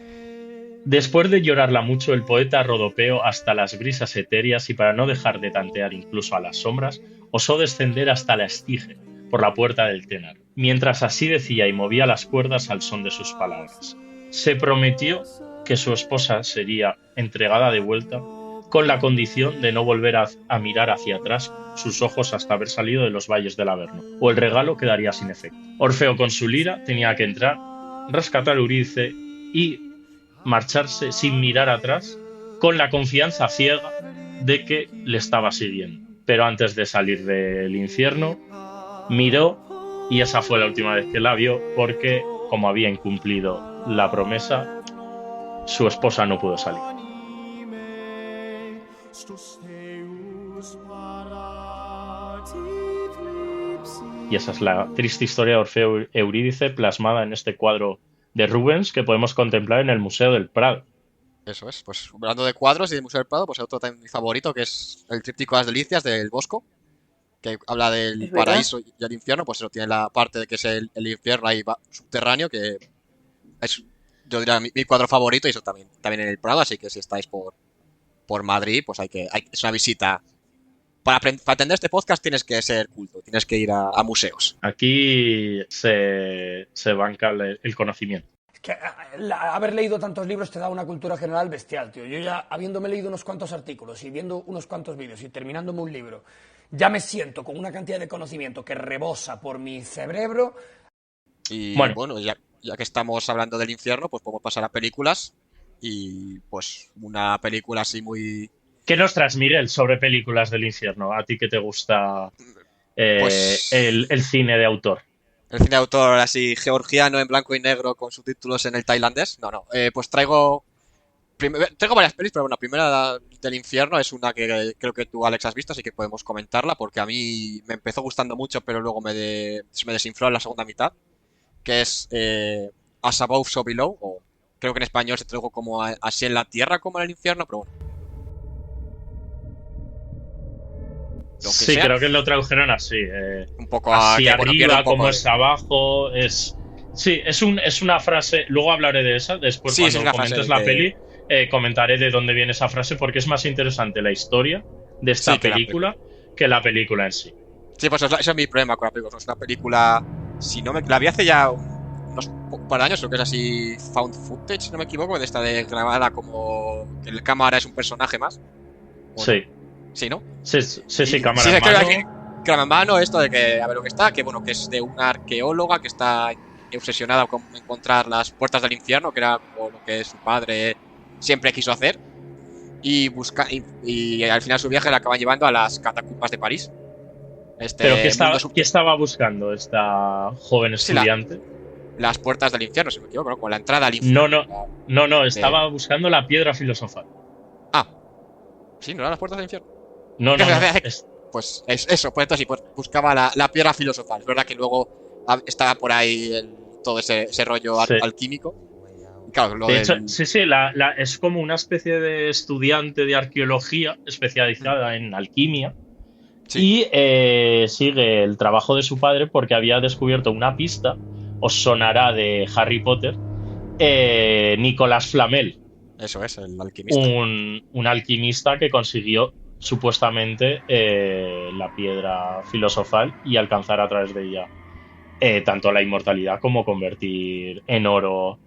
Speaker 1: Después de llorarla mucho, el poeta rodopeo hasta las brisas etéreas y para no dejar de tantear incluso a las sombras, osó descender hasta la Estige, por la puerta del Ténar, mientras así decía y movía las cuerdas al son de sus palabras. Se prometió que su esposa sería entregada de vuelta con la condición de no volver a mirar hacia atrás sus ojos hasta haber salido de los valles del Averno, o el regalo quedaría sin efecto. Orfeo con su lira tenía que entrar, rescatar a Eurídice y marcharse sin mirar atrás, con la confianza ciega de que le estaba siguiendo. Pero antes de salir del infierno, miró y esa fue la última vez que la vio porque, como había incumplido la promesa, su esposa no pudo salir. Y esa es la triste historia de Orfeo y Eurídice plasmada en este cuadro de Rubens que podemos contemplar en el Museo del Prado.
Speaker 4: Eso es. Pues hablando de cuadros y de Museo del Prado, pues otro también mi favorito, que es el tríptico Las Delicias del Bosco, que habla del
Speaker 3: ¿Es verdad?
Speaker 4: paraíso y el infierno. Pues eso tiene la parte de que es el infierno ahí subterráneo, que es, yo diría, mi cuadro favorito, y eso también en el Prado. Así que si estáis por Madrid, pues es una visita. Para atender este podcast tienes que ser culto, tienes que ir a museos.
Speaker 1: Aquí se banca el conocimiento.
Speaker 8: Es que haber leído tantos libros te da una cultura general bestial, tío. Yo ya, habiéndome leído unos cuantos artículos y viendo unos cuantos vídeos y terminándome un libro, ya me siento con una cantidad de conocimiento que rebosa por mi cerebro.
Speaker 4: Y
Speaker 1: Bueno.
Speaker 4: bueno, ya que estamos hablando del infierno, pues podemos pasar a películas. Y pues una película así muy...
Speaker 1: ¿Qué nos traes, Miguel, sobre películas del infierno? A ti que te gusta
Speaker 4: Pues-
Speaker 1: el cine de autor.
Speaker 4: El cine de autor así georgiano en blanco y negro con subtítulos en el tailandés. No. Pues traigo varias pelis, pero bueno, la primera del infierno es una que creo que tú, Alex, has visto, así que podemos comentarla porque a mí me empezó gustando mucho, pero luego se me desinfló en la segunda mitad, que es As Above, So Below, o creo que en español se tradujo como Así en la tierra como en el infierno, pero bueno. Lo que
Speaker 1: Sí,
Speaker 4: sea.
Speaker 1: creo que lo tradujeron así.
Speaker 4: Un poco
Speaker 1: Así
Speaker 4: que, bueno, pierde
Speaker 1: arriba
Speaker 4: un poco
Speaker 1: como
Speaker 4: de-
Speaker 1: es abajo. Sí, es una frase. Luego hablaré de esa. Después,
Speaker 4: Sí, es
Speaker 1: cuando
Speaker 4: una frase
Speaker 1: comentes
Speaker 4: de-
Speaker 1: la peli, comentaré de dónde viene esa frase porque es más interesante la historia de esta
Speaker 4: Sí, que la
Speaker 1: película que la película en sí.
Speaker 4: Sí, pues ese es mi problema con la película. Es una película. Si no me. La vi hace ya unos par de años, creo que es así. Found footage, si no me equivoco. De esta de grabada como. Que el cámara es un personaje más. ¿O
Speaker 1: Sí.
Speaker 4: no? Sí, ¿no?
Speaker 1: Sí, cámara
Speaker 4: Sí,
Speaker 1: en
Speaker 4: creo
Speaker 1: mano.
Speaker 4: que cámara en mano, esto de que. A ver lo que está. Que bueno, que es de una arqueóloga que está obsesionada con encontrar las puertas del infierno, que era como lo que su padre siempre quiso hacer. Y al final su viaje la acaban llevando a las catacumbas de París.
Speaker 1: Pero ¿qué
Speaker 4: mundo
Speaker 1: estaba buscando esta joven
Speaker 4: Sí, la-
Speaker 1: estudiante?
Speaker 4: las puertas del infierno, si me equivoco, ¿no? Con la entrada al infierno.
Speaker 1: No, estaba buscando la piedra filosofal.
Speaker 4: Ah, sí, ¿no eran las puertas del infierno?
Speaker 1: No.
Speaker 4: Pues eso, pues entonces sí, pues buscaba la piedra filosofal. Es verdad que luego estaba por ahí todo ese rollo
Speaker 1: Sí.
Speaker 4: alquímico. Claro, lo
Speaker 1: De
Speaker 4: del-
Speaker 1: hecho, sí, es como una especie de estudiante de arqueología especializada en alquimia.
Speaker 4: Sí.
Speaker 1: Y sigue el trabajo de su padre porque había descubierto una pista, os sonará de Harry Potter, Nicolas Flamel,
Speaker 4: Eso es, el alquimista.
Speaker 1: un alquimista que consiguió supuestamente la piedra filosofal y alcanzar a través de ella tanto la inmortalidad como convertir en oro,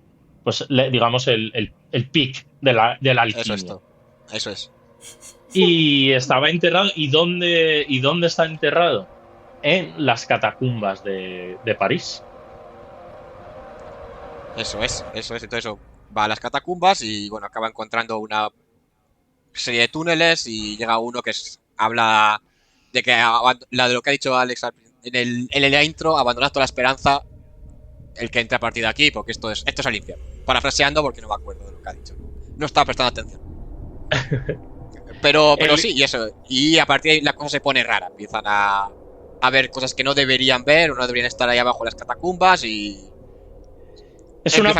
Speaker 1: pues digamos el pic de la alquimia.
Speaker 4: Eso es todo. Eso es.
Speaker 1: Y estaba enterrado. ¿Y dónde está enterrado? En las catacumbas de París.
Speaker 4: Eso es. Entonces va a las catacumbas y bueno, acaba encontrando una serie de túneles y llega uno que habla de que de lo que ha dicho Alex en la intro, abandonar toda la esperanza, el que entre a partir de aquí, porque esto es el infierno. Parafraseando porque no me acuerdo de lo que ha dicho. No estaba prestando atención. Pero sí, y eso. Y a partir de ahí la cosa se pone rara. Empiezan a ver cosas que no deberían ver o no deberían estar ahí abajo en las catacumbas y...
Speaker 1: Es una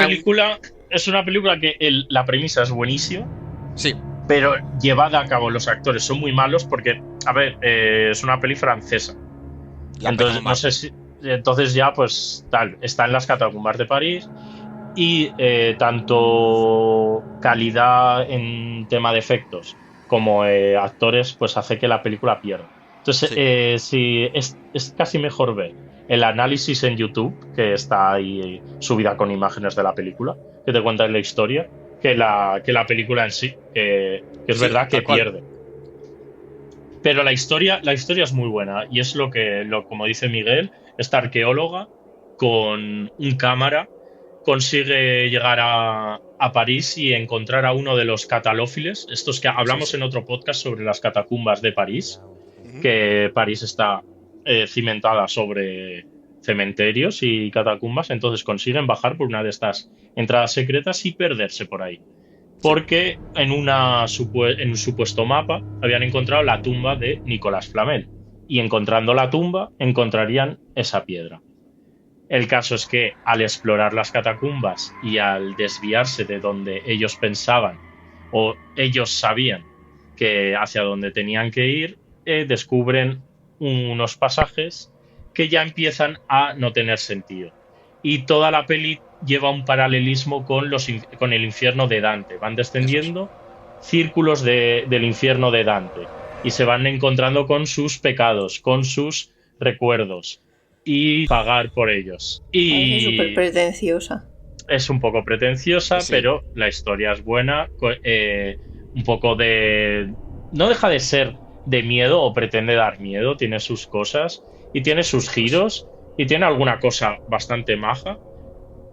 Speaker 1: película que la premisa es buenísima,
Speaker 4: Sí,
Speaker 1: pero llevada a cabo los actores son muy malos porque, a ver, es una peli francesa.
Speaker 4: la
Speaker 1: Entonces,
Speaker 4: pegamos
Speaker 1: no
Speaker 4: mal.
Speaker 1: sé si. Entonces ya, pues tal, está en las catacumbas de París y tanto calidad en tema de efectos como actores, pues hace que la película pierda. Entonces, sí, es casi mejor ver el análisis en YouTube, que está ahí subida con imágenes de la película, que te cuentan la historia, que la película en sí, que es
Speaker 4: Sí,
Speaker 1: verdad que
Speaker 4: tal cual.
Speaker 1: pierde. Pero la historia es muy buena y es como dice Miguel, esta arqueóloga con un cámara consigue llegar a París y encontrar a uno de los catalófiles, estos que hablamos en otro podcast sobre las catacumbas de París, que París está cimentada sobre cementerios y catacumbas, entonces consiguen bajar por una de estas entradas secretas y perderse por ahí. Porque en un supuesto mapa habían encontrado la tumba de Nicolas Flamel. Y encontrando la tumba, encontrarían esa piedra. El caso es que al explorar las catacumbas y al desviarse de donde ellos pensaban o ellos sabían que hacia donde tenían que ir, descubren unos pasajes que ya empiezan a no tener sentido. Y toda la peli lleva un paralelismo con el infierno de Dante. Van descendiendo círculos del infierno de Dante y se van encontrando con sus pecados, con sus recuerdos y pagar por ellos.
Speaker 3: Es
Speaker 1: Y
Speaker 3: súper pretenciosa.
Speaker 1: es un poco pretenciosa,
Speaker 4: Sí.
Speaker 1: pero la historia es buena. Un poco de... No deja de ser de miedo o pretende dar miedo. Tiene sus cosas y tiene sus giros y tiene alguna cosa bastante maja.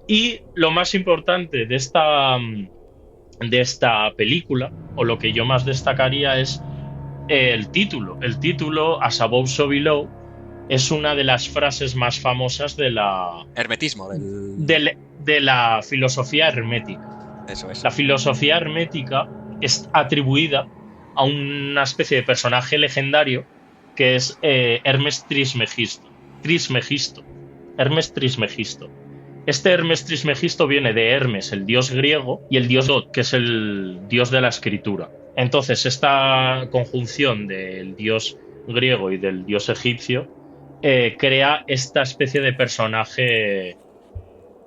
Speaker 1: Y lo más importante de esta película, o lo que yo más destacaría, es el título. El título, As Above So Below, es una de las frases más famosas de la
Speaker 4: Hermetismo.
Speaker 1: de la filosofía hermética.
Speaker 4: Eso es.
Speaker 1: La filosofía hermética es atribuida a una especie de personaje legendario que es Hermes Trismegisto. Hermes Trismegisto. Este Hermes Trismegisto viene de Hermes, el dios griego, y el dios Dot, que es el dios de la escritura. Entonces, esta conjunción del dios griego y del dios egipcio crea esta especie de personaje,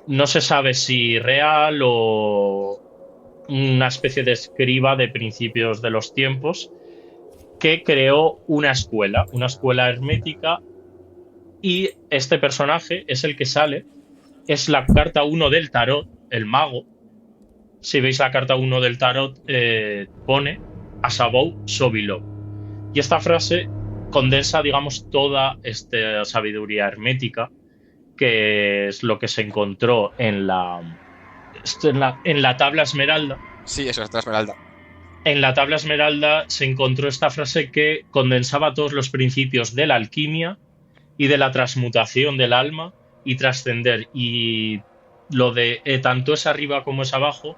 Speaker 1: no se sabe si real o una especie de escriba de principios de los tiempos, que creó una escuela hermética, y este personaje es el que sale, es la carta 1 del tarot, el mago. Si veis la carta 1 del tarot, pone As Above So Below. Y esta frase condensa, digamos, toda esta sabiduría hermética, que es lo que se encontró en la tabla esmeralda.
Speaker 4: Sí, eso es la esmeralda.
Speaker 1: En la tabla esmeralda se encontró esta frase que condensaba todos los principios de la alquimia y de la transmutación del alma y trascender. Y lo de tanto es arriba como es abajo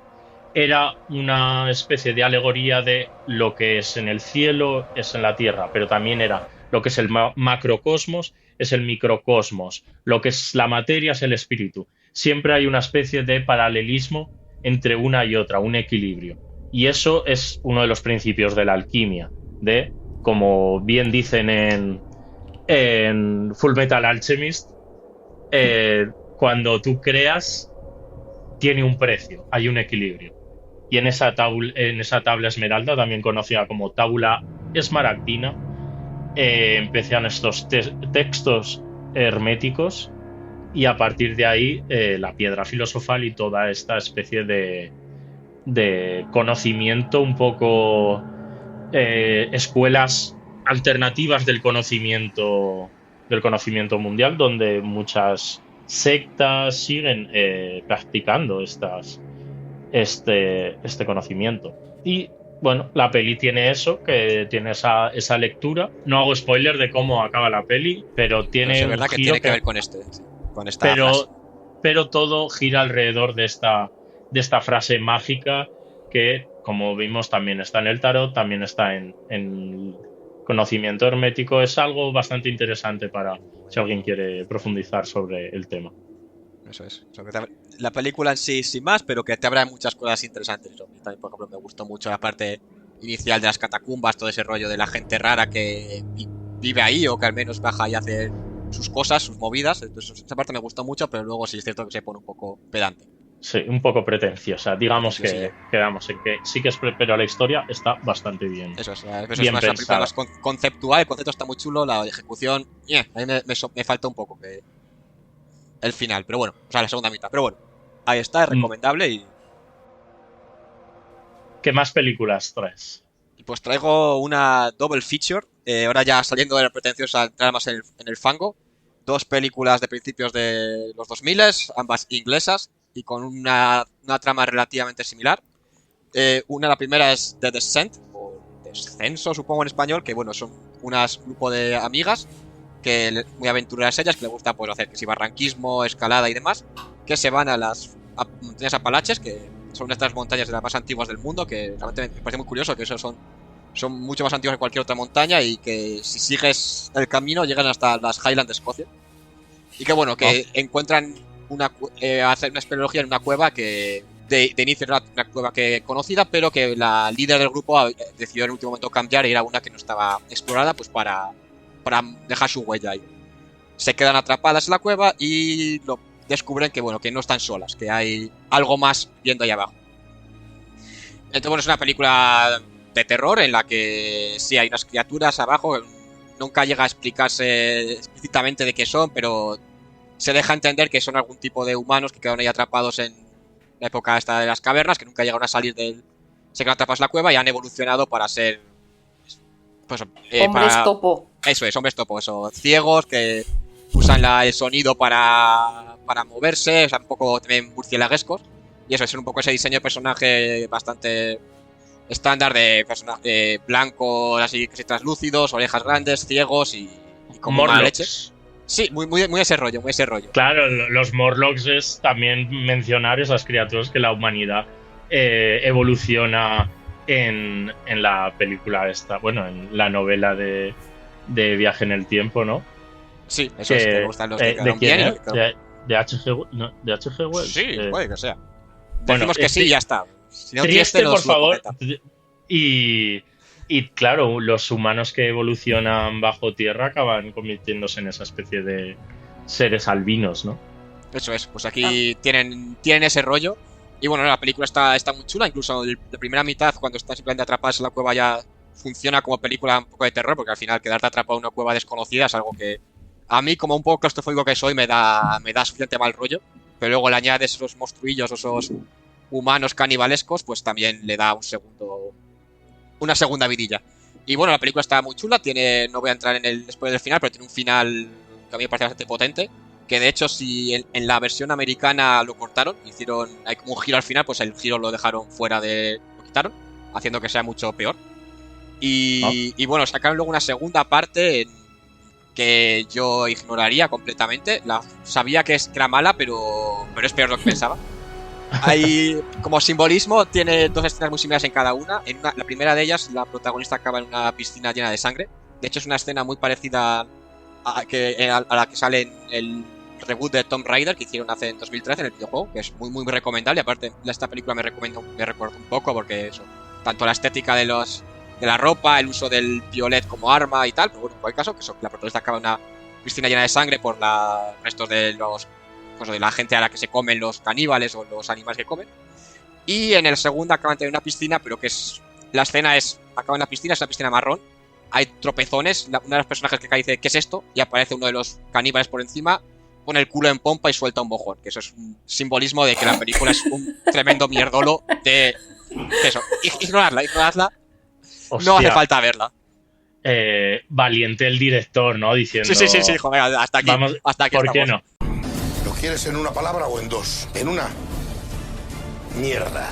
Speaker 1: era una especie de alegoría de lo que es en el cielo, es en la tierra, pero también era lo que es el macrocosmos, es el microcosmos, lo que es la materia es el espíritu. Siempre hay una especie de paralelismo entre una y otra, un equilibrio. Y eso es uno de los principios de la alquimia, de, como bien dicen en Full Metal Alchemist, cuando tú creas, tiene un precio, hay un equilibrio. Y en esa tabla esmeralda, también conocida como tabla esmaragdina, empiezan estos textos herméticos, y a partir de ahí la piedra filosofal y toda esta especie de conocimiento, un poco escuelas alternativas del conocimiento mundial, donde muchas sectas siguen practicando este conocimiento. Y bueno, la peli tiene eso, que tiene esa lectura. No hago spoiler de cómo acaba la peli, pero tiene
Speaker 4: es verdad que tiene que ver con esta frase.
Speaker 1: Pero todo gira alrededor de esta frase mágica que, como vimos, también está en el tarot, también está en conocimiento hermético. Es algo bastante interesante para si alguien quiere profundizar sobre el tema.
Speaker 4: Eso es. La película en sí, sin más, pero que te habrá muchas cosas interesantes. A mí también, por ejemplo, me gustó mucho la parte inicial de las catacumbas, todo ese rollo de la gente rara que vive ahí o que al menos baja y hace sus cosas, sus movidas. Entonces, esa parte me gustó mucho, pero luego sí es cierto que se pone un poco pedante.
Speaker 1: Sí, un poco pretenciosa. Digamos que quedamos en que sí que es, pero la historia está bastante bien.
Speaker 4: Eso es una película más conceptual, el concepto está muy chulo, la ejecución, a mí me falta un poco que el final, pero bueno, o sea, la segunda mitad, pero bueno, ahí está, es recomendable. Y
Speaker 1: ¿qué más películas traes?
Speaker 4: Pues traigo una double feature, ahora ya saliendo de la pretenciosa, entrar más en el fango. 2 películas de principios de los 2000, ambas inglesas y con una trama relativamente similar. La primera es The Descent, o Descenso supongo en español, que bueno, son un grupo de amigas que muy aventureras ellas, que les gusta pues hacer que si barranquismo, escalada y demás, que se van a las montañas Apalaches, que son estas montañas de las más antiguas del mundo, que realmente me parece muy curioso, que eso son mucho más antiguas que cualquier otra montaña y que si sigues el camino llegan hasta las Highlands de Escocia. Y que bueno, que encuentran hacer una espeleología en una cueva que de inicio era una cueva que conocida, pero que la líder del grupo decidió en el último momento cambiar e ir a una que no estaba explorada, pues para dejar su huella ahí. Se quedan atrapadas en la cueva y descubren que bueno, que no están solas, que hay algo más viendo ahí abajo. Entonces bueno, es una película de terror en la que sí hay unas criaturas abajo, nunca llega a explicarse explícitamente de qué son, pero se deja entender que son algún tipo de humanos que quedaron ahí atrapados en la época esta de las cavernas, que nunca llegaron a salir se quedan atrapados en la cueva y han evolucionado para ser pues,
Speaker 3: hombres topo.
Speaker 4: Eso es, hombres topo, ciegos que usan el sonido para moverse, o sea, un poco también murciélaguescos. Y eso es un poco ese diseño de personaje bastante estándar de personaje blanco, así casi translúcidos, orejas grandes, ciegos y como mala leche. Sí, muy ese rollo, muy ese rollo.
Speaker 1: Claro, los Morlocks es también mencionar esas criaturas que la humanidad evoluciona en la película esta, bueno, en la novela de Viaje en el Tiempo, ¿no?
Speaker 4: Sí, eso es, que me gustan los que quedaron bien.
Speaker 1: ¿De H.G. Wells?
Speaker 4: Sí, puede que sea.
Speaker 1: Bueno,
Speaker 4: decimos que sí y ya está. Si no,
Speaker 1: Trieste, por favor. Y claro, los humanos que evolucionan bajo tierra acaban convirtiéndose en esa especie de seres albinos, ¿no?
Speaker 4: Eso es, pues aquí tienen ese rollo. Y bueno, la película está muy chula, incluso la primera mitad, cuando están simplemente atrapados en la cueva, ya funciona como película un poco de terror, porque al final quedarte atrapado en una cueva desconocida es algo que a mí, como un poco claustrofóbico que soy, me da suficiente mal rollo. Pero luego le añades esos monstruillos, esos humanos canibalescos, pues también le da una segunda vidilla. Y bueno, la película está muy chula, no voy a entrar después del final, pero tiene un final que a mí me parece bastante potente, que de hecho si en la versión americana lo cortaron, hay como un giro al final, pues el giro lo dejaron fuera lo quitaron, haciendo que sea mucho peor. Y bueno, sacaron luego una segunda parte que yo ignoraría completamente. Sabía que era mala, pero es peor de lo que pensaba. Hay, como simbolismo, tiene 2 escenas muy similares en cada una. La primera de ellas, la protagonista acaba en una piscina llena de sangre. De hecho, es una escena muy parecida a la que sale en el reboot de Tomb Raider que hicieron hace en 2013 en el videojuego, que es muy muy recomendable. Aparte, esta película me recuerda un poco porque eso, tanto la estética de la ropa, el uso del violet como arma y tal, pero bueno, en cualquier caso, que la protagonista acaba en una piscina llena de sangre por los restos de de la gente a la que se comen los caníbales o los animales que comen. Y en el segundo acaban en una piscina, pero la escena acaba en la piscina, es una piscina marrón. Hay tropezones, una de los personajes que cae dice ¿qué es esto? Y aparece uno de los caníbales por encima, pone el culo en pompa y suelta un mojón, que eso es un simbolismo de que la película es un tremendo mierdolo de eso. Ignoradla.
Speaker 1: Hostia.
Speaker 4: No hace falta verla.
Speaker 1: Valiente el director, ¿no? Diciendo...
Speaker 4: Sí, joder, hasta aquí.
Speaker 1: Vamos,
Speaker 4: hasta aquí
Speaker 1: ¿por
Speaker 4: estamos.
Speaker 1: qué no?
Speaker 9: ¿Lo quieres en una palabra o en 2? En una, mierda.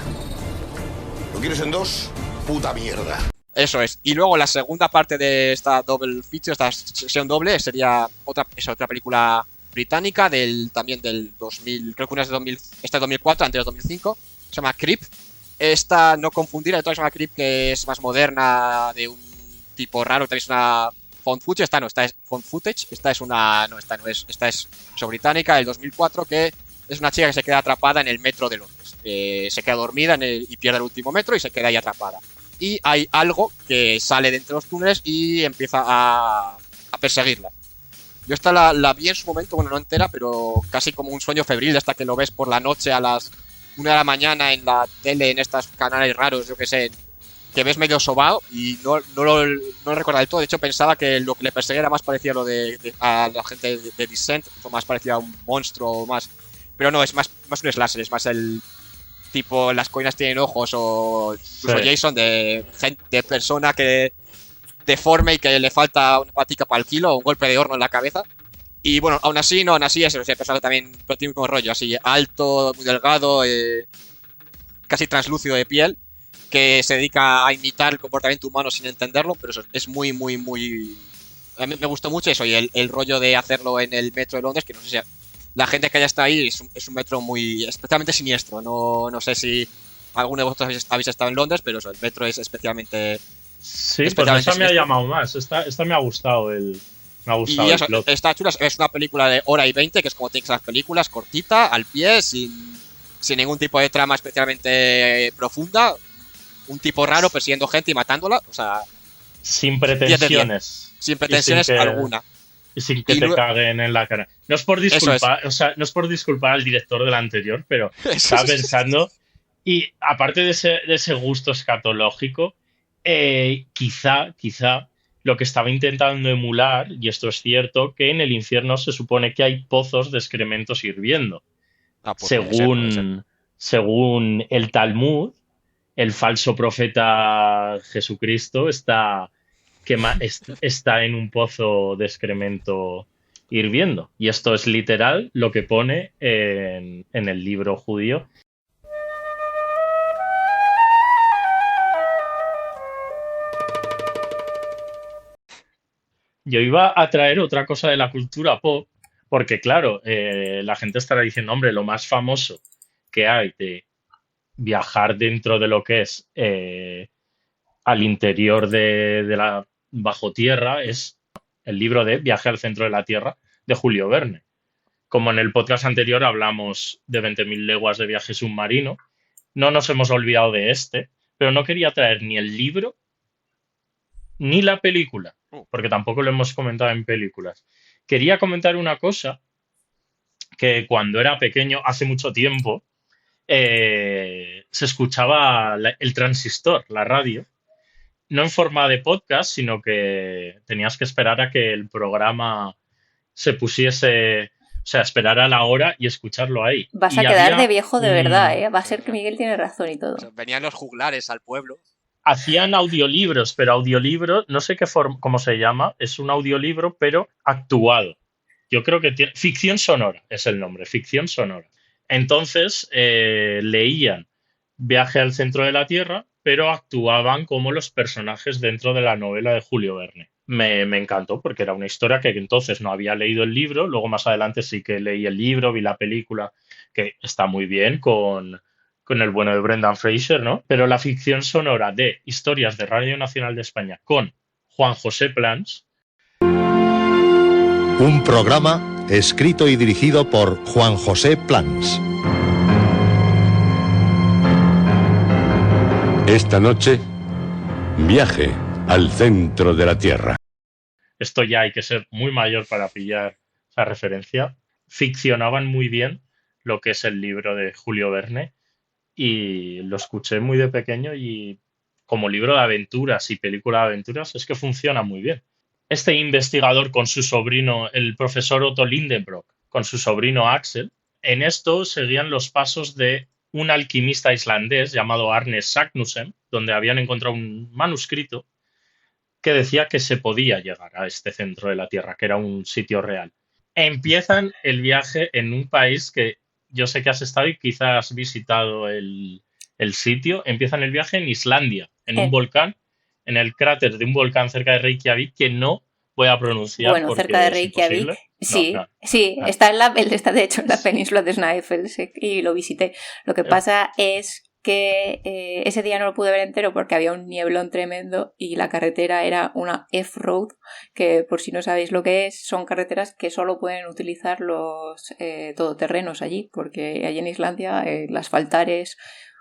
Speaker 9: ¿Lo quieres en 2? Puta mierda.
Speaker 4: Eso es. Y luego la segunda parte de esta double feature, esta sesión doble, sería otra película británica también del 2000, creo que una es de 2004, antes de 2005, se llama Creep. Esta, no confundir, la otra se llama Creep, que es más moderna, de un tipo raro, también es una found footage. Esta es found footage, esta es británica, del 2004, que es una chica que se queda atrapada en el metro de Londres. Se queda dormida y pierde el último metro y se queda ahí atrapada. Y hay algo que sale de entre los túneles y empieza a perseguirla. Yo esta la vi en su momento, bueno, no entera, pero casi como un sueño febril, hasta que lo ves por la noche a las 1 de la mañana en la tele, en estos canales raros, yo que sé, que ves medio sobao y no lo recuerdo del todo. De hecho, pensaba que lo que le perseguía era más parecido a la gente de Descent, o más parecido a un monstruo o más. Pero no, es más un slasher, es más el tipo las colinas tienen ojos o incluso sí. Jason de persona que deforme y que le falta una patica para el kilo o un golpe de horno en la cabeza. Y bueno, aún así es el personaje también tiene el mismo rollo, así alto, muy delgado, casi translúcido de piel, que se dedica a imitar el comportamiento humano sin entenderlo, pero eso es muy, muy, muy... A mí me gustó mucho eso y el rollo de hacerlo en el metro de Londres, que no sé si la gente que ya está ahí es un metro muy especialmente siniestro. No sé si alguno de vosotros habéis estado en Londres, pero eso, el metro es especialmente...
Speaker 1: Sí, pues esa me ha llamado más. Esta me ha gustado Me ha gustado
Speaker 4: y eso, está chula, es una película de 1:20, que es como tienen que ser las películas, cortita, al pie, sin ningún tipo de trama especialmente profunda. Un tipo raro persiguiendo gente y matándola, o sea...
Speaker 1: Sin pretensiones.
Speaker 4: Sin pretensiones alguna.
Speaker 1: Y sin que te caguen en la cara. No es por disculpar, o sea, no es por disculpar al director del anterior, pero estaba pensando... Y aparte de ese gusto escatológico, quizá lo que estaba intentando emular, y esto es cierto, que en el infierno se supone que hay pozos de excrementos hirviendo. Pues según el Talmud, el falso profeta Jesucristo está en un pozo de excremento hirviendo. Y esto es literal lo que pone en el libro judío. Yo iba a traer otra cosa de la cultura pop, porque claro, la gente estará diciendo, hombre, lo más famoso que hay de viajar dentro de lo que es al interior de la bajo tierra es el libro de Viaje al centro de la Tierra de Julio Verne. Como en el podcast anterior hablamos de 20.000 leguas de viaje submarino, no nos hemos olvidado de pero no quería traer ni el libro ni la película, porque tampoco lo hemos comentado en películas. Quería comentar una cosa que cuando era pequeño, hace mucho tiempo, se escuchaba el transistor, la radio, no en forma de podcast, sino que tenías que esperar a que el programa se pusiese, o sea, esperar a la hora y escucharlo ahí.
Speaker 3: Vas a quedar de viejo de verdad, ¿eh? Va a ser que Miguel tiene razón y todo.
Speaker 4: Venían los juglares al pueblo.
Speaker 1: Hacían audiolibros, pero audiolibros, no sé cómo se llama, es un audiolibro, pero actuado. Yo creo que tiene... Ficción sonora es el nombre, ficción sonora. Entonces, leían Viaje al centro de la Tierra, pero actuaban como los personajes dentro de la novela de Julio Verne. me encantó porque era una historia que entonces no había leído el libro, luego más adelante sí que leí el libro, vi la película, que está muy bien con el bueno de Brendan Fraser, ¿no? Pero la ficción sonora de Historias de Radio Nacional de España con Juan José Plans.
Speaker 10: Un programa escrito y dirigido por Juan José Plans.
Speaker 11: Esta noche, viaje al centro de la Tierra.
Speaker 1: Esto ya hay que ser muy mayor para pillar esa referencia. Ficcionaban muy bien lo que es el libro de Julio Verne y lo escuché muy de pequeño y como libro de aventuras y película de aventuras es que funciona muy bien. Este investigador con su sobrino, el profesor Otto Lindenbrock, con su sobrino Axel, en esto seguían los pasos de un alquimista islandés llamado Arne Sagnussen, donde habían encontrado un manuscrito que decía que se podía llegar a este centro de la Tierra, que era un sitio real. Empiezan el viaje en un país que yo sé que has estado y quizás has visitado el sitio. Empiezan el viaje en Islandia, en un volcán, en el cráter de un volcán cerca de Reykjavik, que no voy a pronunciar.
Speaker 3: Bueno, cerca de Reykjavik, sí, está de hecho en la península de Snæfell y lo visité. Lo que pasa es que ese día no lo pude ver entero porque había un nieblón tremendo y la carretera era una F-Road, que por si no sabéis lo que es, son carreteras que solo pueden utilizar los todoterrenos allí, porque allí en Islandia el asfaltar es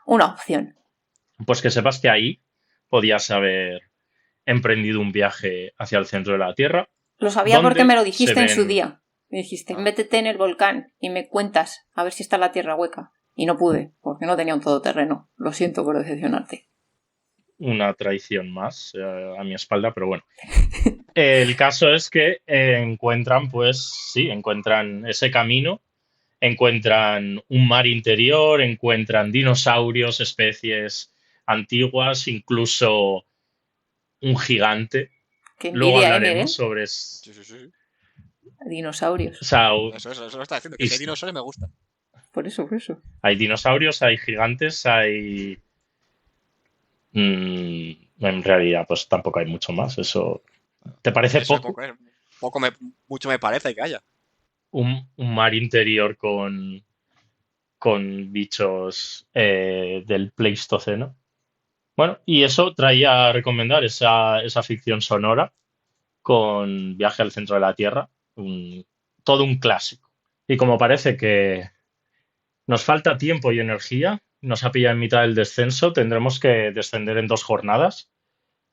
Speaker 3: una opción.
Speaker 1: Pues que sepas que ahí podías haber emprendido un viaje hacia el centro de la Tierra.
Speaker 3: Lo sabía porque me lo dijiste en su día. Me dijiste, métete en el volcán y me cuentas a ver si está la Tierra hueca. Y no pude, porque no tenía un todoterreno. Lo siento por decepcionarte.
Speaker 1: Una traición más a mi espalda, pero bueno. El caso es que encuentran ese camino, encuentran un mar interior, encuentran dinosaurios, especies antiguas, incluso un gigante.
Speaker 3: Qué
Speaker 1: Luego
Speaker 3: envidia,
Speaker 1: hablaremos sobre...
Speaker 4: Sí.
Speaker 3: Dinosaurios.
Speaker 1: O sea,
Speaker 4: eso lo está diciendo, que ese dinosaurio me gusta.
Speaker 3: Por eso.
Speaker 1: Hay dinosaurios, hay gigantes, hay... en realidad, pues tampoco hay mucho más. Eso... ¿Te parece
Speaker 4: Eso
Speaker 1: poco?
Speaker 4: Mucho me parece que haya.
Speaker 1: Un mar interior con bichos del Pleistoceno. Bueno, y eso traía a recomendar esa ficción sonora con Viaje al centro de la Tierra. Todo un clásico. Y como parece que nos falta tiempo y energía, nos ha pillado en mitad del descenso, tendremos que descender en 2 jornadas.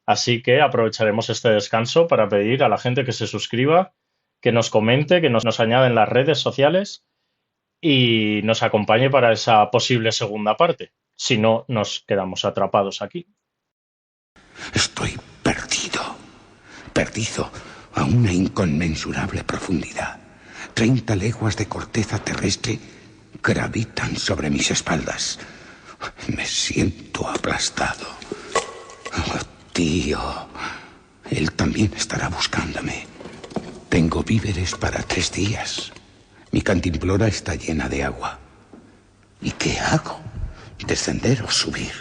Speaker 1: Así que aprovecharemos este descanso para pedir a la gente que se suscriba, que nos comente, que nos añade en las redes sociales y nos acompañe para esa posible segunda parte. Si no, nos quedamos atrapados aquí.
Speaker 12: Estoy perdido a una inconmensurable profundidad. 30 leguas de corteza terrestre gravitan sobre mis espaldas. Me siento aplastado. Oh, tío, él también estará buscándome. Tengo víveres para 3 días. Mi cantimplora está llena de agua. ¿Y qué hago? ¿Descender o subir?